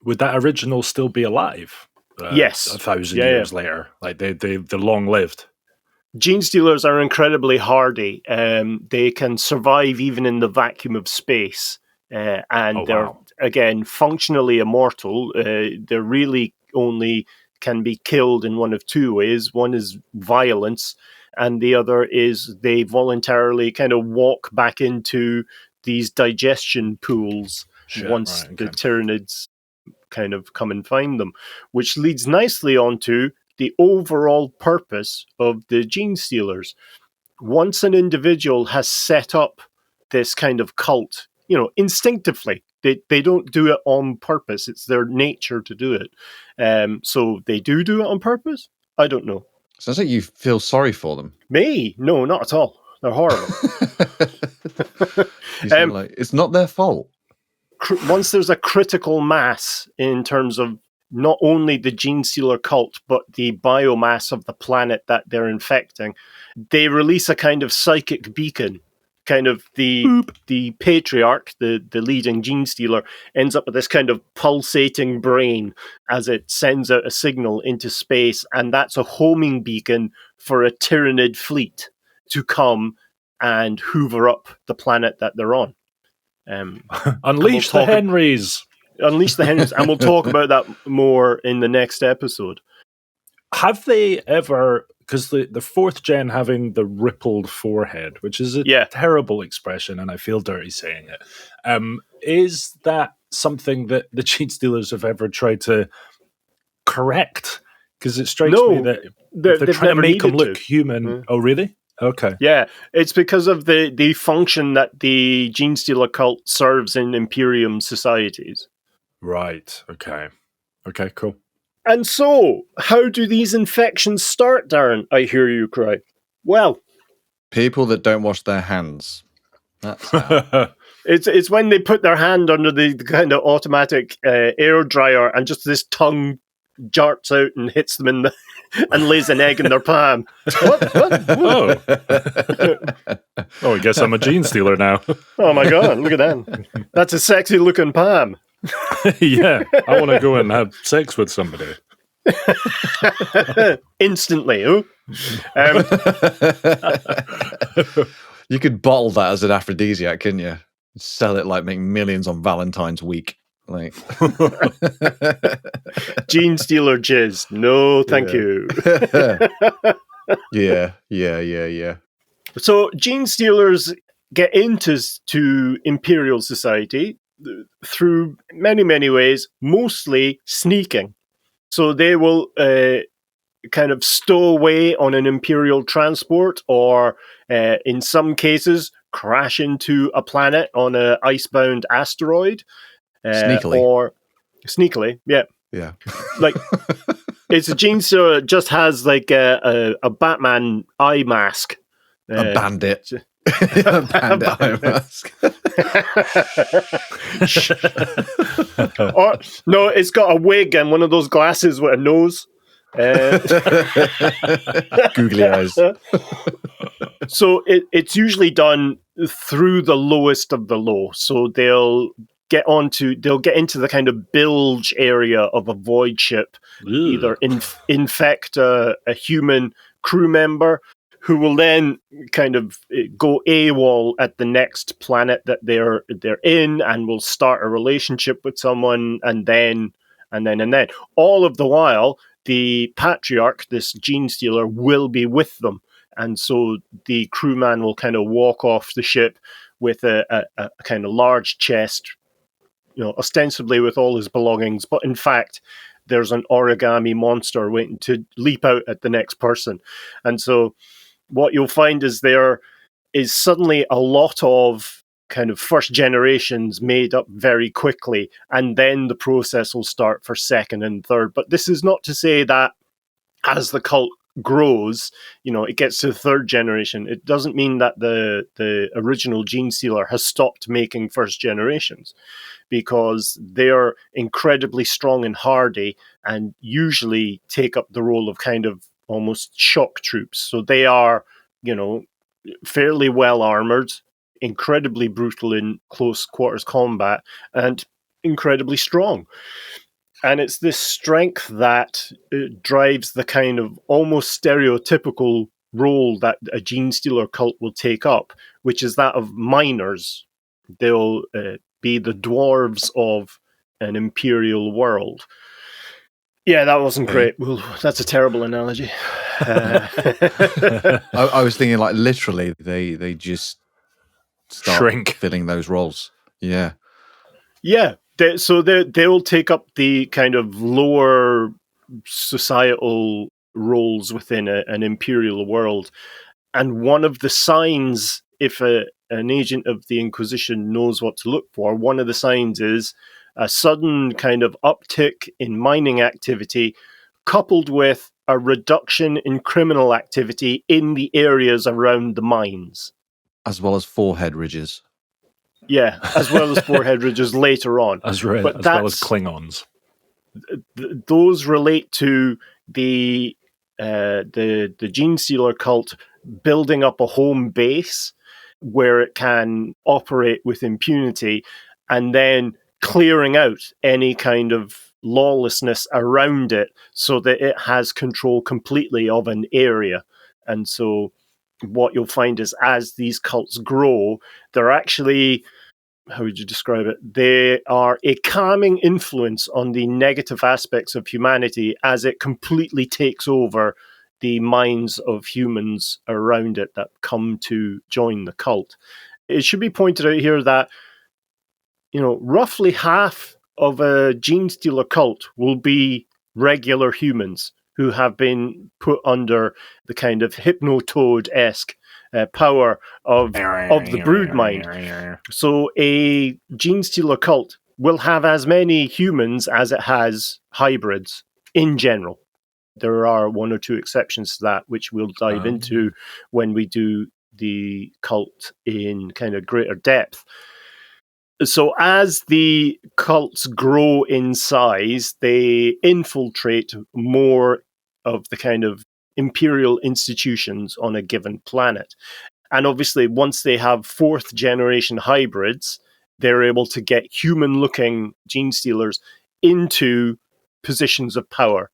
Would that original still be alive? Yes. 1,000 years later. Like they're long-lived. Genestealers are incredibly hardy. They can survive even in the vacuum of space. And they're, again, functionally immortal. They're really only can be killed in one of 2 ways. One is violence, and the other is they voluntarily kind of walk back into these digestion pools once the Tyranids kind of come and find them, which leads nicely onto the overall purpose of the Genestealers. Once an individual has set up this kind of cult, instinctively, They don't do it on purpose. It's their nature to do it. So they do it on purpose? I don't know. Sounds like you feel sorry for them. Me? No, not at all. They're horrible. Like, it's not their fault. Once there's a critical mass in terms of not only the Genestealer cult, but the biomass of the planet that they're infecting, they release a kind of psychic beacon. Kind of the patriarch, the leading Genestealer, ends up with this kind of pulsating brain as it sends out a signal into space, and that's a homing beacon for a Tyranid fleet to come and hoover up the planet that they're on. Unleash the Henrys! Unleash the Henrys, and we'll talk about that more in the next episode. Have they ever... Because the fourth gen having the rippled forehead, which is a terrible expression, and I feel dirty saying it. Is that something that the Genestealers have ever tried to correct? Because it strikes me that they're trying to make them look human. Mm. Oh, really? Okay. Yeah, it's because of the function that the Genestealer cult serves in Imperium societies. Right. Okay. Okay, cool. And so, how do these infections start, Darren? I hear you cry. Well, people that don't wash their hands. That's how. It's when they put their hand under the kind of automatic air dryer and just this tongue jarts out and hits them in the and lays an egg in their palm. What? Oh, I guess I'm a Genestealer now. Oh my god! Look at that. That's a sexy looking palm. Yeah, I want to go and have sex with somebody. Instantly. You could bottle that as an aphrodisiac, couldn't you? Sell it like make millions on Valentine's week. Like Genestealer jizz. No, thank you. Yeah. So Genestealers get into Imperial society through many, many ways, mostly sneaking. So they will kind of stow away on an Imperial transport, or in some cases, crash into a planet on an icebound asteroid. Sneakily, yeah. Like, it's a Genestealer just has like a Batman eye mask. A bandit. A bandit eye mask. Or, no, it's got a wig and one of those glasses with a nose. Googly eyes. So it's usually done through the lowest of the low. So they'll get into the kind of bilge area of a void ship, either infect a human crew member, who will then kind of go AWOL at the next planet that they're in, and will start a relationship with someone, and then. All of the while, the Patriarch, this Genestealer, will be with them. And so the crewman will kind of walk off the ship with a kind of large chest, ostensibly with all his belongings, but in fact, there's an origami monster waiting to leap out at the next person. And so what you'll find is there is suddenly a lot of kind of first generations made up very quickly, and then the process will start for second and third. But this is not to say that as the cult grows, it gets to the third generation, it doesn't mean that the original Genestealer has stopped making first generations, because they're incredibly strong and hardy and usually take up the role of kind of almost shock troops. So they are, fairly well armored, incredibly brutal in close quarters combat, and incredibly strong. And it's this strength that drives the kind of almost stereotypical role that a Genestealer cult will take up, which is that of miners. They'll be the dwarves of an imperial world. Yeah, that wasn't great. Well, that's a terrible analogy. I was thinking, like, literally, they just shrink, filling those roles. Yeah. Yeah. They'll take up the kind of lower societal roles within an imperial world. And one of the signs, if an agent of the Inquisition knows what to look for, one of the signs is a sudden kind of uptick in mining activity coupled with a reduction in criminal activity in the areas around the mines. As well as forehead ridges. Yeah, as well as forehead ridges later on. As well as Klingons. Those relate to the Genestealer cult building up a home base where it can operate with impunity, and then clearing out any kind of lawlessness around it so that it has control completely of an area. And so what you'll find is as these cults grow, they're actually, how would you describe it? They are a calming influence on the negative aspects of humanity as it completely takes over the minds of humans around it that come to join the cult. It should be pointed out here that, roughly half of a Genestealer cult will be regular humans who have been put under the kind of hypnotoad-esque power of the broodmind. So a Genestealer cult will have as many humans as it has hybrids in general. There are one or two exceptions to that, which we'll dive into when we do the cult in kind of greater depth. So as the cults grow in size, they infiltrate more of the kind of imperial institutions on a given planet. And obviously, once they have fourth generation hybrids, they're able to get human-looking Genestealers into positions of power.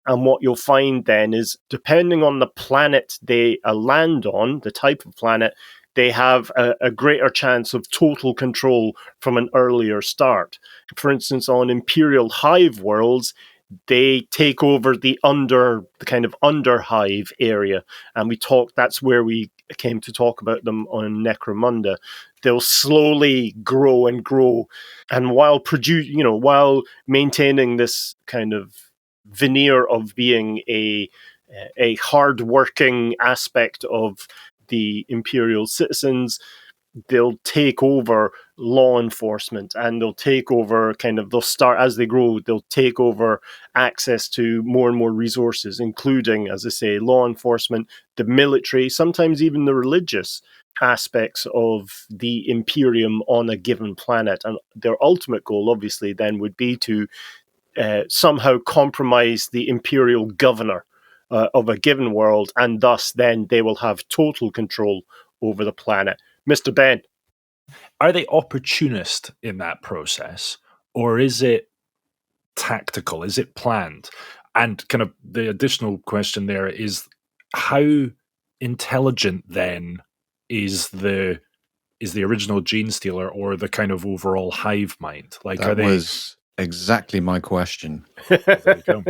And what you'll find then is, depending on the planet they land on, the type of planet, they have a greater chance of total control from an earlier start. For instance, on Imperial Hive worlds, they take over the kind of underhive area. And that's where we came to talk about them on Necromunda. They'll slowly grow and grow. And while maintaining this kind of veneer of being a hard-working aspect of the Imperial citizens, they'll take over law enforcement, and they'll take over as they grow, they'll take over access to more and more resources, including, as I say, law enforcement, the military, sometimes even the religious aspects of the Imperium on a given planet. And their ultimate goal, obviously, then would be to somehow compromise the Imperial governor of a given world, and thus then they will have total control over the planet. Mr. Ben. Are they opportunist in that process, or is it tactical? Is it planned? And kind of the additional question there is, how intelligent then is the original Genestealer, or the kind of overall hive mind? Like, that was exactly my question. There you go.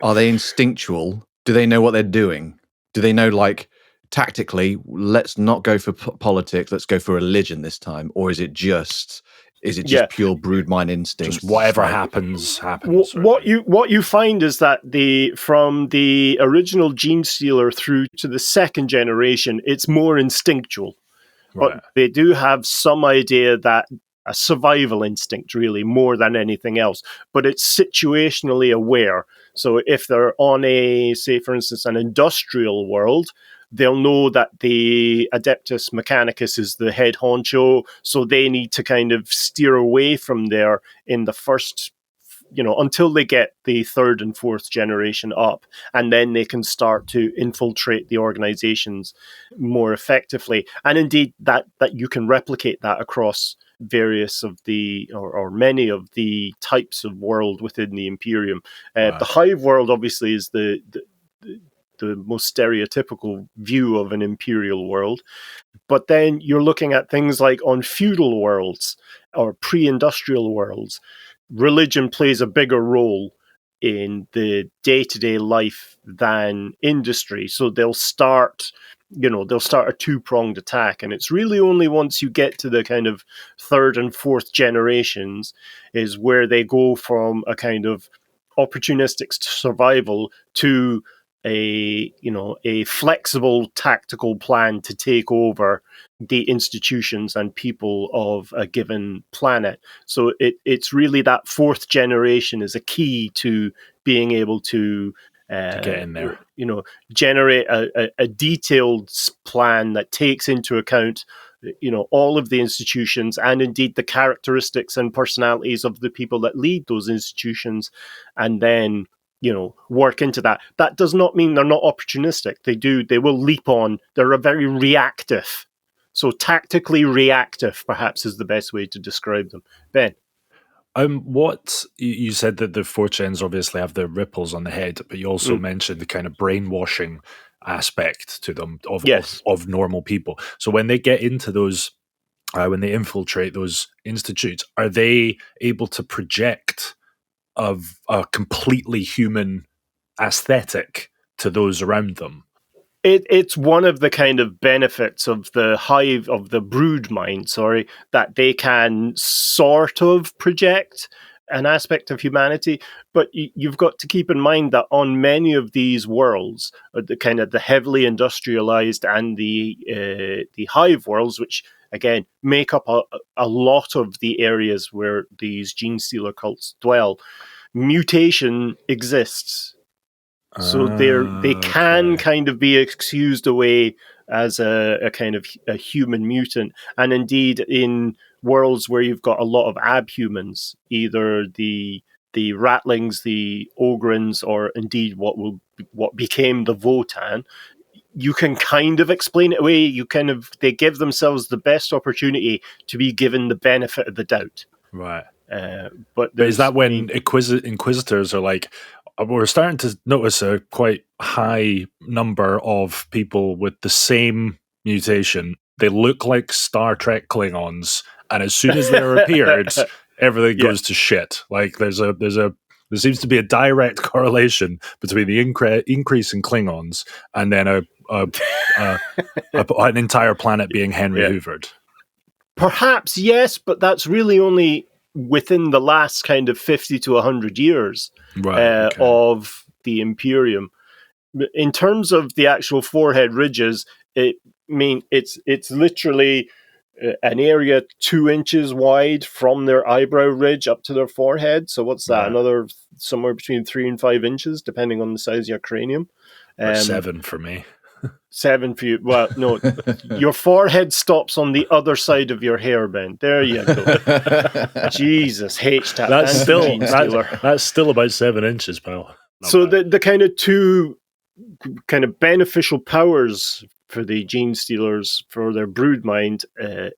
Are they instinctual? Do they know what they're doing? Do they know, like, tactically, let's not go for politics, let's go for religion this time? Or is it just pure broodmind instinct? Just whatever happens. What you find is that from the original Genestealer through to the second generation, it's more instinctual. Right. But they do have some idea that a survival instinct, really, more than anything else. But it's situationally aware. So if they're on say, for instance, an industrial world, they'll know that the Adeptus Mechanicus is the head honcho, so they need to kind of steer away from there in the first, until they get the third and fourth generation up, and then they can start to infiltrate the organizations more effectively. And indeed, that you can replicate that across various of or many of the types of world within the Imperium. Wow. The Hive world, obviously, is the most stereotypical view of an Imperial world. But then you're looking at things like on feudal worlds or pre-industrial worlds, religion plays a bigger role in the day-to-day life than industry. So they'll start a two-pronged attack. And it's really only once you get to the kind of third and fourth generations is where they go from a kind of opportunistic survival to a flexible tactical plan to take over the institutions and people of a given planet. So it's really that fourth generation is a key to being able to get in there. Generate a detailed plan that takes into account all of the institutions and indeed the characteristics and personalities of the people that lead those institutions, and then work into that. That does not mean they're not opportunistic. They will leap on. They're a very reactive. So tactically reactive, perhaps, is the best way to describe them. Ben? What you said that the 4gens obviously have the ripples on the head, but you also mentioned the kind of brainwashing aspect to them of normal people. So when they get into those, when they infiltrate those institutes, are they able to project of a completely human aesthetic to those around them? It's one of the kind of benefits of the hive, of the brood mind, that they can sort of project an aspect of humanity. But you've got to keep in mind that on many of these worlds, the kind of the heavily industrialized and the hive worlds, which again make up a lot of the areas where these Genestealer cults dwell, mutation exists. So they can kind of be excused away as a kind of a human mutant. And indeed, in worlds where you've got a lot of abhumans, either the ratlings, the ogrins, or indeed what became the Votan, you can kind of explain it away. They give themselves the best opportunity to be given the benefit of the doubt. Right. But is that when inquisitors are like, we're starting to notice a quite high number of people with the same mutation. They look like Star Trek Klingons, and as soon as they're appeared, everything goes to shit. Like there seems to be a direct correlation between the increase in Klingons and then an entire planet being Henry Hoovered. Perhaps, yes, but that's really only within the last kind of 50 to 100 years of the Imperium. In terms of the actual forehead ridges, it's literally an area 2 inches wide from their eyebrow ridge up to their forehead. So what's that? Another somewhere between 3 and 5 inches, depending on the size of your cranium. 7 for me. 7 for you. Well, no, your forehead stops on the other side of your hair, Ben. There you go. Jesus, H-tap. That's still about 7 inches, pal. So the kind of two kind of beneficial powers for the Genestealers, for their brood mind,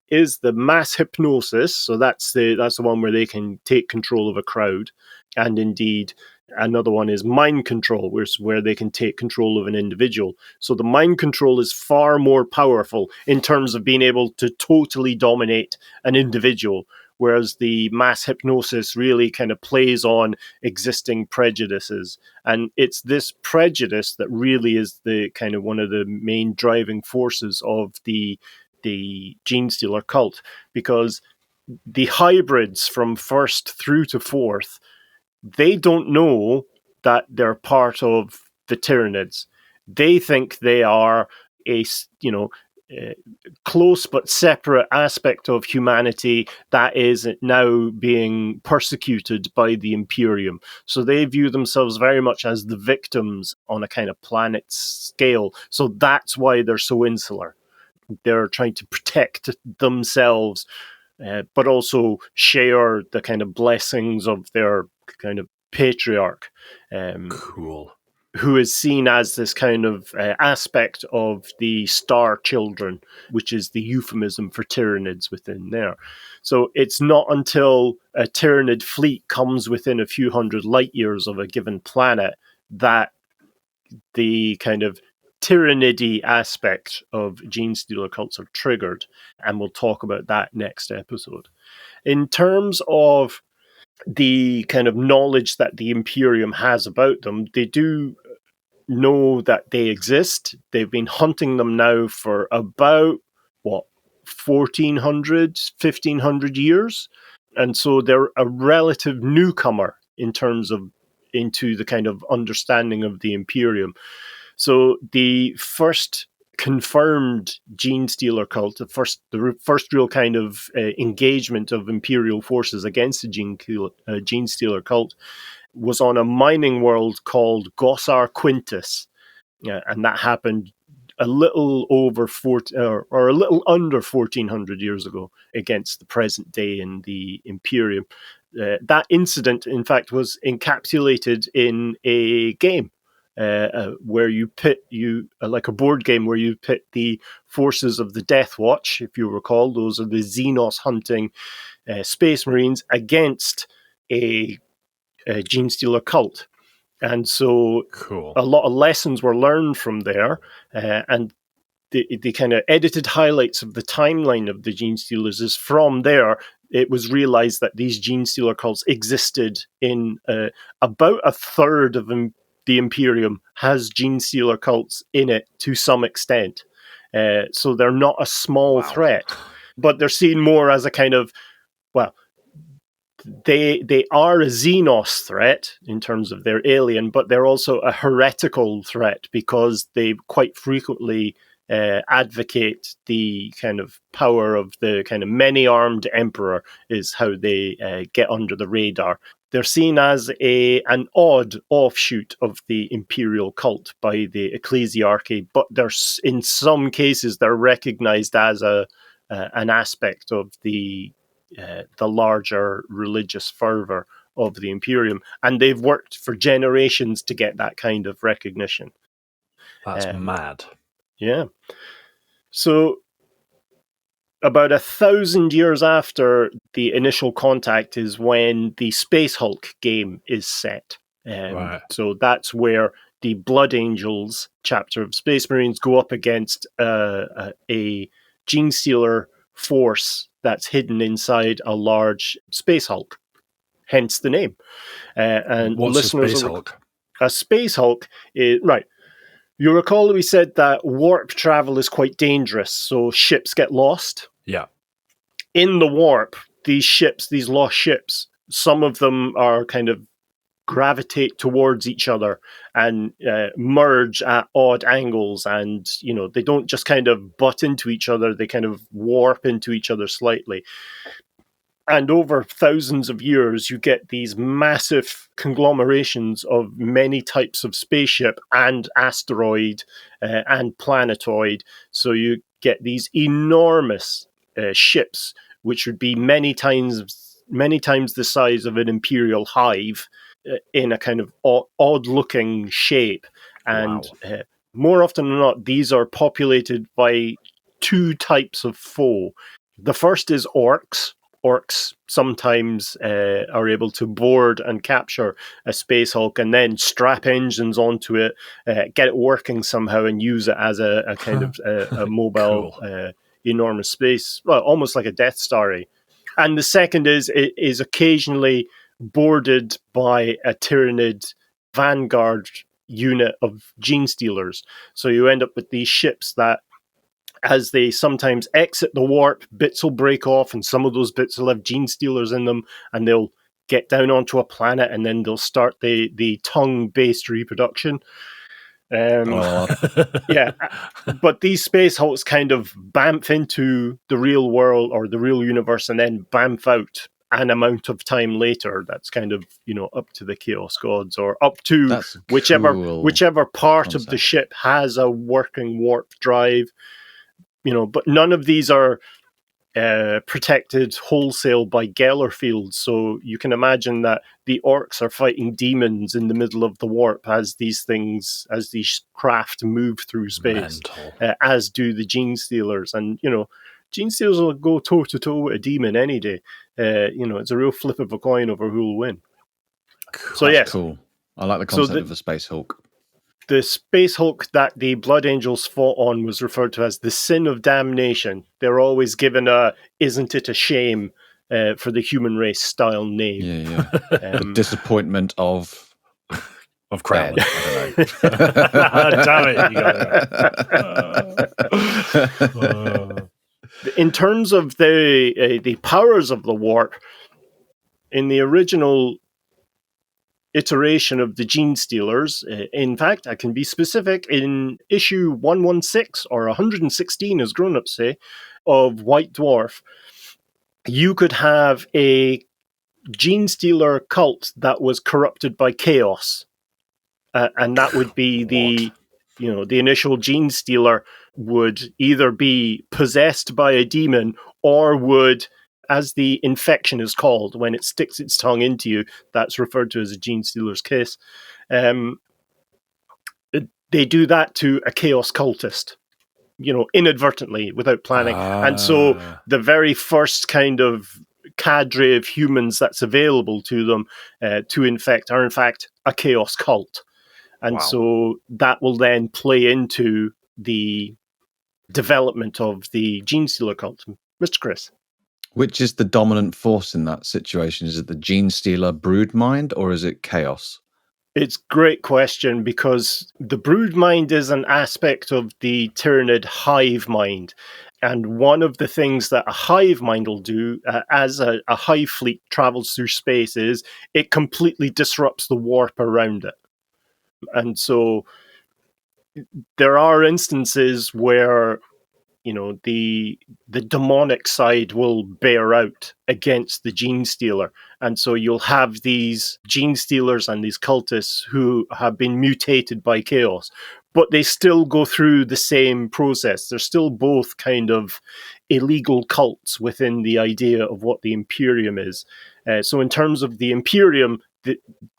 is the mass hypnosis. So that's the one where they can take control of a crowd, and indeed another one is mind control, where they can take control of an individual. So the mind control is far more powerful in terms of being able to totally dominate an individual, whereas the mass hypnosis really kind of plays on existing prejudices. And it's this prejudice that really is the kind of one of the main driving forces of the Genestealer cult, because the hybrids from first through to fourth, they don't know that they're part of the Tyranids. They think they are a close but separate aspect of humanity that is now being persecuted by the Imperium. So they view themselves very much as the victims on a kind of planet scale. So that's why they're so insular. They're trying to protect themselves, but also share the kind of blessings of their kind of patriarch. Cool. Who is seen as this kind of aspect of the Star Children, which is the euphemism for Tyranids within there. So it's not until a Tyranid fleet comes within a few hundred light years of a given planet that the kind of Tyranidy aspect of Genestealer cults are triggered, and we'll talk about that next episode. In terms of the kind of knowledge that the Imperium has about them, they do know that they exist. They've been hunting them now for about 1,400, 1,500 years, and so they're a relative newcomer in terms of into the kind of understanding of the Imperium. So the first confirmed Genestealer cult, the first real kind of engagement of Imperial forces against the Genestealer cult, was on a mining world called Gossar Quintus, and that happened a little over or a little under 1400 years ago against the present day in the Imperium. That incident, in fact, was encapsulated in a game where you pit like a board game where you pit the forces of the Death Watch, if you recall. Those are the Xenos hunting Space Marines against a Genestealer cult. And so cool. A lot of lessons were learned from there, and the kind of edited highlights of the timeline of the Genestealers is from there. It was realized that these Genestealer cults existed in about a third of the Imperium has Genestealer cults in it to some extent. So they're not a small threat, but they're seen more as a kind of, well, they are a Xenos threat in terms of their alien, but they're also a heretical threat because they quite frequently advocate the kind of power of the kind of many-armed emperor is how they get under the radar. They're seen as an odd offshoot of the imperial cult by the ecclesiarchy, but in some cases they're recognized as an aspect of the larger religious fervor of the Imperium, and they've worked for generations to get that kind of recognition. That's mad. Yeah. So about 1,000 years after the initial contact is when the Space Hulk game is set. Right. So that's where the Blood Angels chapter of Space Marines go up against a Genestealer force that's hidden inside a large Space Hulk, hence the name. And what's listeners a Space Hulk? A Space Hulk is, right, you recall we said that warp travel is quite dangerous, so ships get lost? Yeah. In the warp, these lost ships, some of them are kind of gravitate towards each other and merge at odd angles, and they don't just kind of butt into each other, they kind of warp into each other slightly. And over thousands of years you get these massive conglomerations of many types of spaceship and asteroid and planetoid, so you get these enormous ships which would be many times the size of an imperial hive, in a kind of odd-looking shape. And more often than not, these are populated by two types of foe. The first is orcs. Orcs sometimes are able to board and capture a Space Hulk and then strap engines onto it, get it working somehow, and use it as a kind of a mobile, cool. Enormous space, well, almost like a Death Star. And the second is occasionally boarded by a Tyranid vanguard unit of Genestealers. So you end up with these ships that, as they sometimes exit the warp, bits will break off, and some of those bits will have Genestealers in them, and they'll get down onto a planet, and then they'll start the tongue-based reproduction. Yeah, but these Space Hulks kind of bamf into the real world or the real universe, and then bamf out an amount of time later. That's kind of up to the Chaos Gods, or up to whichever part of the ship has a working warp drive. But none of these are protected wholesale by Geller fields, so you can imagine that the orcs are fighting demons in the middle of the warp as these craft move through space, as do the Genestealers. And Genestealers will go toe to toe with a demon any day. It's a real flip of a coin over who will win. So that's cool. I like the concept of the Space Hulk. The Space Hulk that the Blood Angels fought on was referred to as the Sin of Damnation. They're always given a "isn't it a shame" for the human race style name. Yeah. The disappointment of Crown. I don't know. Damn it! You got it. In terms of the powers of the warp, in the original iteration of the Genestealers. In fact, I can be specific, in issue 116 or 116 as grown-ups say, of White Dwarf, you could have a Genestealer cult that was corrupted by chaos. And that would be the initial Genestealer would either be possessed by a demon or would, as the infection is called, when it sticks its tongue into you, that's referred to as a Genestealer's kiss. They do that to a chaos cultist, inadvertently, without planning. And so the very first kind of cadre of humans that's available to them to infect are in fact a chaos cult. And so that will then play into the development of the Genestealer cult. Mr. Chris. Which is the dominant force in that situation? Is it the Genestealer brood mind or is it chaos? It's a great question, because the brood mind is an aspect of the Tyranid hive mind. And one of the things that a hive mind will do as a hive fleet travels through space is it completely disrupts the warp around it. And so there are instances where, the demonic side will bear out against the Genestealer. And so you'll have these Genestealers and these cultists who have been mutated by chaos, but they still go through the same process. They're still both kind of illegal cults within the idea of what the Imperium is. So in terms of the Imperium,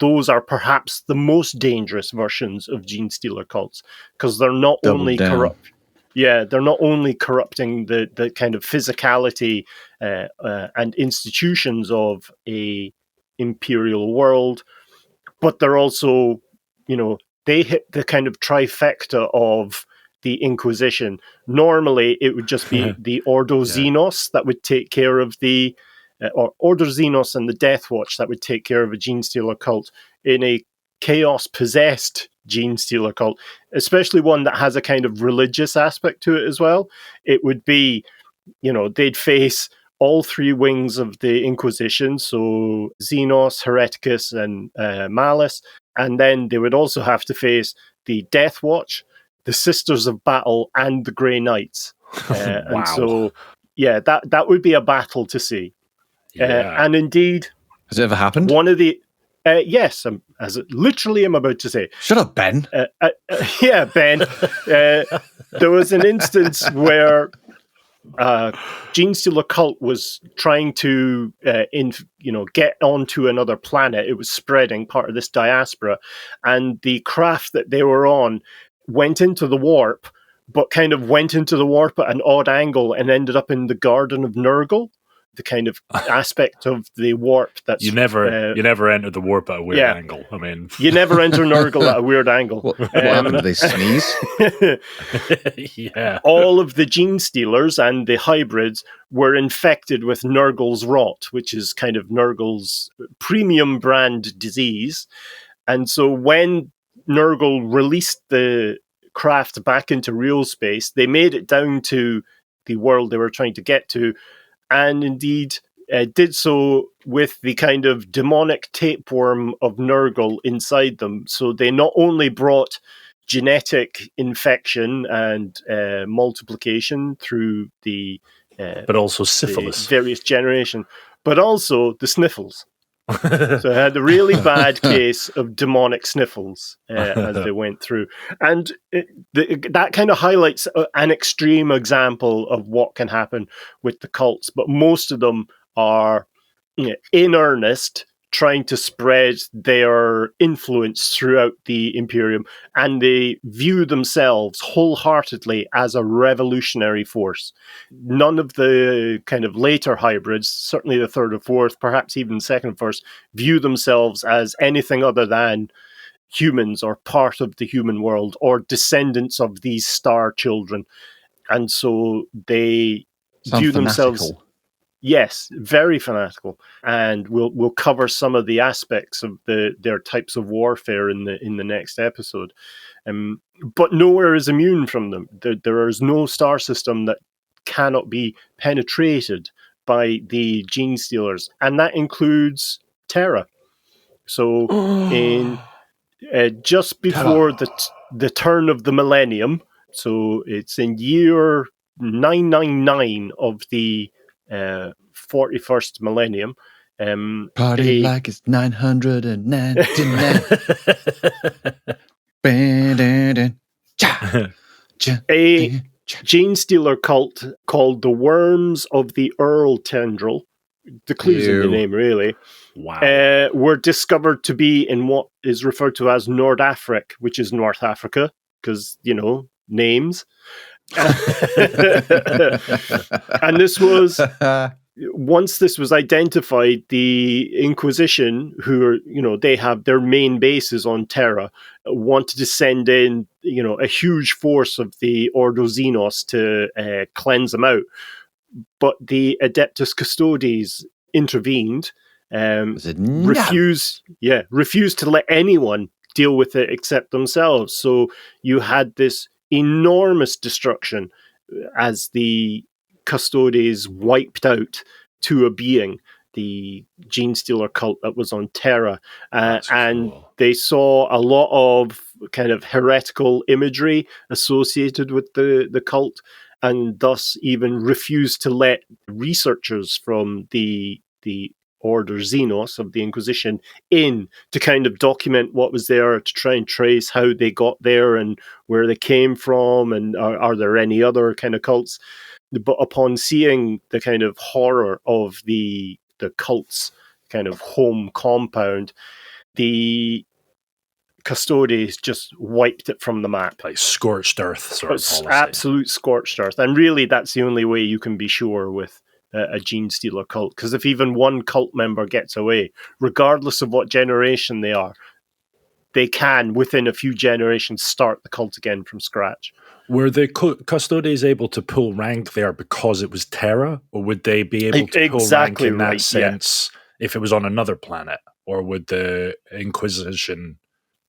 those are perhaps the most dangerous versions of Genestealer cults, because they're not only corrupt. Yeah, they're not only corrupting the kind of physicality and institutions of a imperial world, but they're also, they hit the kind of trifecta of the Inquisition. Normally, it would just be the Ordo Xenos that would take care of the or Order Xenos and the Death Watch that would take care of a Genestealer cult. In a chaos-possessed Genestealer cult, especially one that has a kind of religious aspect to it as well, it would be, they'd face all three wings of the Inquisition, so Xenos, Hereticus, and Malice, and then they would also have to face the Death Watch, the Sisters of Battle, and the Grey Knights. And so, that would be a battle to see. And indeed, has it ever happened? One of the yes, as literally I'm about to say. Shut up, Ben. Yeah, Ben. There was an instance where Genestealer cult was trying to, get onto another planet. It was spreading, part of this diaspora, and the craft that they were on went into the warp, but kind of went into the warp at an odd angle and ended up in the Garden of Nurgle. The kind of aspect of the warp that's you never enter the warp at a weird angle. I mean, you never enter Nurgle at a weird angle. What happened? Did they sneeze? Yeah. All of the Genestealers and the hybrids were infected with Nurgle's rot, which is kind of Nurgle's premium brand disease. And so when Nurgle released the craft back into real space, they made it down to the world they were trying to get to, and indeed did so with the kind of demonic tapeworm of Nurgle inside them. So they not only brought genetic infection and multiplication through the but also syphilis, the various generation, but also the sniffles. So I had a really bad case of demonic sniffles as they went through. And that kind of highlights an extreme example of what can happen with the cults. But most of them are in earnest trying to spread their influence throughout the Imperium, and they view themselves wholeheartedly as a revolutionary force. None of the kind of later hybrids, certainly the third or fourth, perhaps even second and first, view themselves as anything other than humans or part of the human world or descendants of these star children. And so they view themselves... Yes, very fanatical, and we'll cover some of the aspects of their types of warfare in the next episode. But nowhere is immune from them. There is no star system that cannot be penetrated by the Genestealers, and that includes Terra. So in just before the turn of the millennium, so it's in year 999 of the 41st millennium. Party like it's 999. A Genestealer cult called the Worms of the Earl Tendril, the clues in the name really, were discovered to be in what is referred to as Nordafric, which is North Africa, because, names. And this was... Once this was identified, the Inquisition, who are, they have their main bases on Terra, wanted to send in, a huge force of the Ordo Xenos to cleanse them out. But the Adeptus Custodes intervened, refused to let anyone deal with it except themselves. So you had this enormous destruction as the Custodes wiped out to a being, the Genestealer cult that was on Terra. And cool. They saw a lot of kind of heretical imagery associated with the cult, and thus even refused to let researchers from the Order Xenos of the Inquisition in to kind of document what was there, to try and trace how they got there and where they came from, and are there any other kind of cults. But upon seeing the kind of horror of the cult's kind of home compound, the Custodes just wiped it from the map. Like scorched earth sort of policy. Absolute scorched earth. And really, that's the only way you can be sure with a Genestealer cult. Because if even one cult member gets away, regardless of what generation they are, they can, within a few generations, start the cult again from scratch. Were the Custodes able to pull rank there because it was Terra, or would they be able to pull rank in that sense if it was on another planet, or would the Inquisition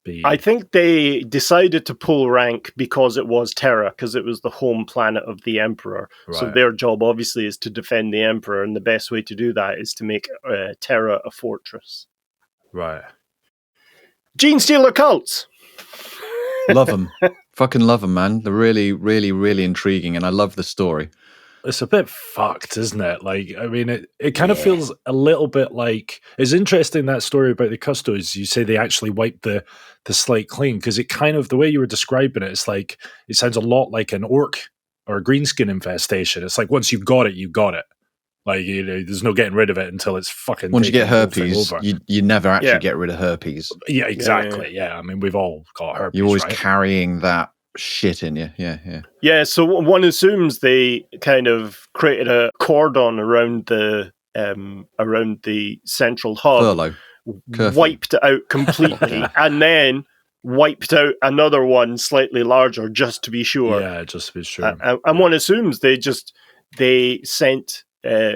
be? I think they decided to pull rank because it was Terra, because it was the home planet of the Emperor. Right. So their job obviously is to defend the Emperor, and the best way to do that is to make Terra a fortress. Right. Genestealer cults. Love them. Fucking love them, man. They're really, really, really intriguing, and I love the story. It's a bit fucked, isn't it? Like, I mean, it kind of feels a little bit like... It's interesting, that story about the Custodes. You say they actually wiped the slate clean, because it kind of, the way you were describing it, it's like, it sounds a lot like an orc or a greenskin infestation. It's like, once you've got it, you got it. Like, there's no getting rid of it until it's fucking... Once you get herpes, you never actually get rid of herpes. Yeah, exactly. Yeah. I mean, we've all got herpes. You're always carrying that shit in you. Yeah. Yeah, so one assumes they kind of created a cordon around the central hub. Furlough. Curfew. Wiped it out completely, and then wiped out another one slightly larger just to be sure. Yeah, just to be sure. And one assumes they sent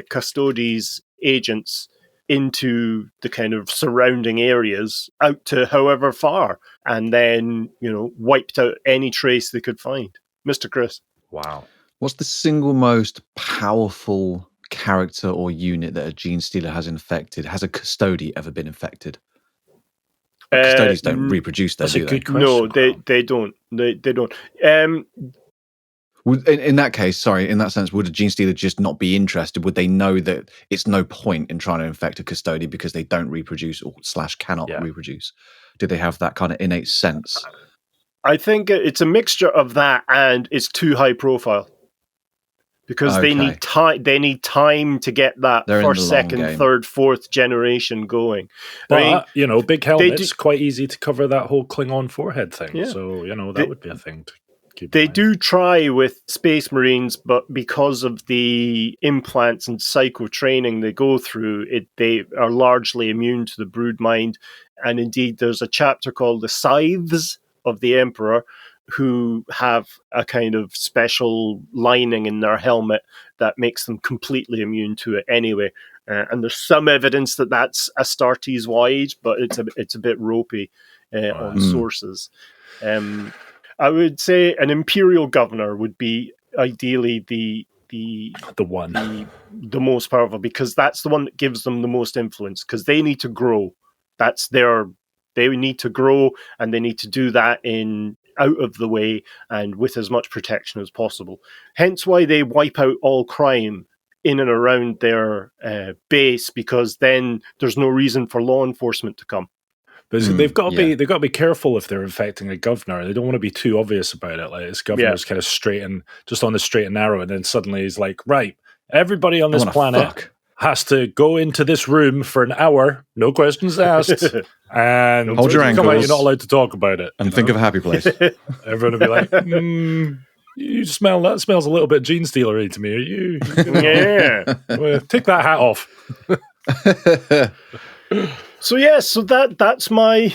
Custodes agents into the kind of surrounding areas out to however far, and then, wiped out any trace they could find. Mr. Chris. Wow. What's the single most powerful character or unit that a Genestealer has infected? Has a Custode ever been infected? Custodes don't reproduce, though, do they? No, they don't. They don't. In that case, in that sense, would a Genestealer just not be interested? Would they know that it's no point in trying to infect a Custode because they don't reproduce or / cannot reproduce? Do they have that kind of innate sense? I think it's a mixture of that, and it's too high profile. Because they need time. They need time to get that first, second, third, fourth generation going. But big helmets, quite easy to cover that whole Klingon forehead thing. Yeah. So that would be a thing to keep. They do try with Space Marines, but because of the implants and psycho training they go through, they are largely immune to the brood mind. And indeed, there's a chapter called the Scythes of the Emperor, who have a kind of special lining in their helmet that makes them completely immune to it anyway. And there's some evidence that that's Astartes wide, but it's a bit ropey on sources. I would say an imperial governor would be ideally the most powerful, because that's the one that gives them the most influence, because they need to grow. That's they need to grow, and they need to do that out of the way and with as much protection as possible. Hence why they wipe out all crime in and around their base, because then there's no reason for law enforcement to come. But they've got to be careful if they're infecting a governor. They don't want to be too obvious about it. Like, this governor's kind of just on the straight and narrow, and then suddenly he's like, right, everybody on this planet has to go into this room for an hour, no questions asked, and hold your ankles. You're not allowed to talk about it. And think of a happy place. Everyone will be like, that smells a little bit Genestealery to me. Are you? Yeah. Well, take that hat off. So that's my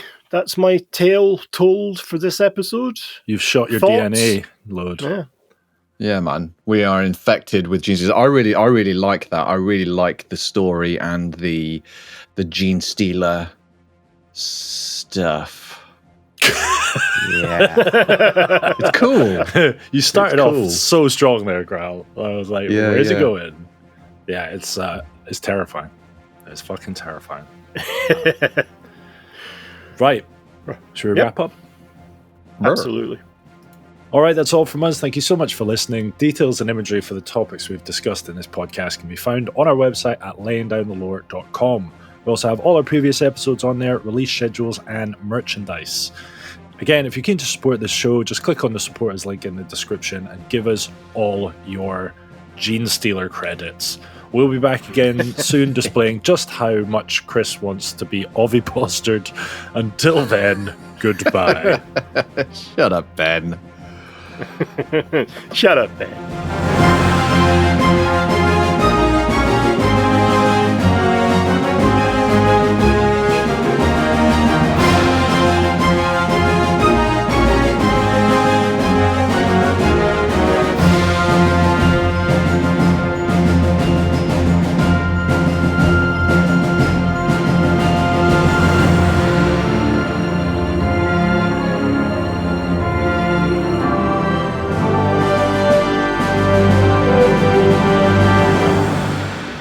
tale told for this episode. You've shot your Thoughts? DNA load. Yeah. Yeah, man. We are infected with genes. I really like that. I really like the story and the Genestealer stuff. Yeah. It's cool. You started off so strong there, Growl. I was like, where's it going? Yeah, it's terrifying. It's fucking terrifying. Right. Should we wrap up? Absolutely. All right, that's all from us. Thank you so much for listening. Details and imagery for the topics we've discussed in this podcast can be found on our website at layingdownthelore.com. We also have all our previous episodes on there, release schedules, and merchandise. Again, if you're keen to support this show, just click on the supporters link in the description and give us all your Genestealer credits. We'll be back again soon, displaying just how much Chris wants to be ovipositored. Until then, goodbye. Shut up, Ben. Shut up, Ben.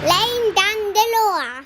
Laying down the law.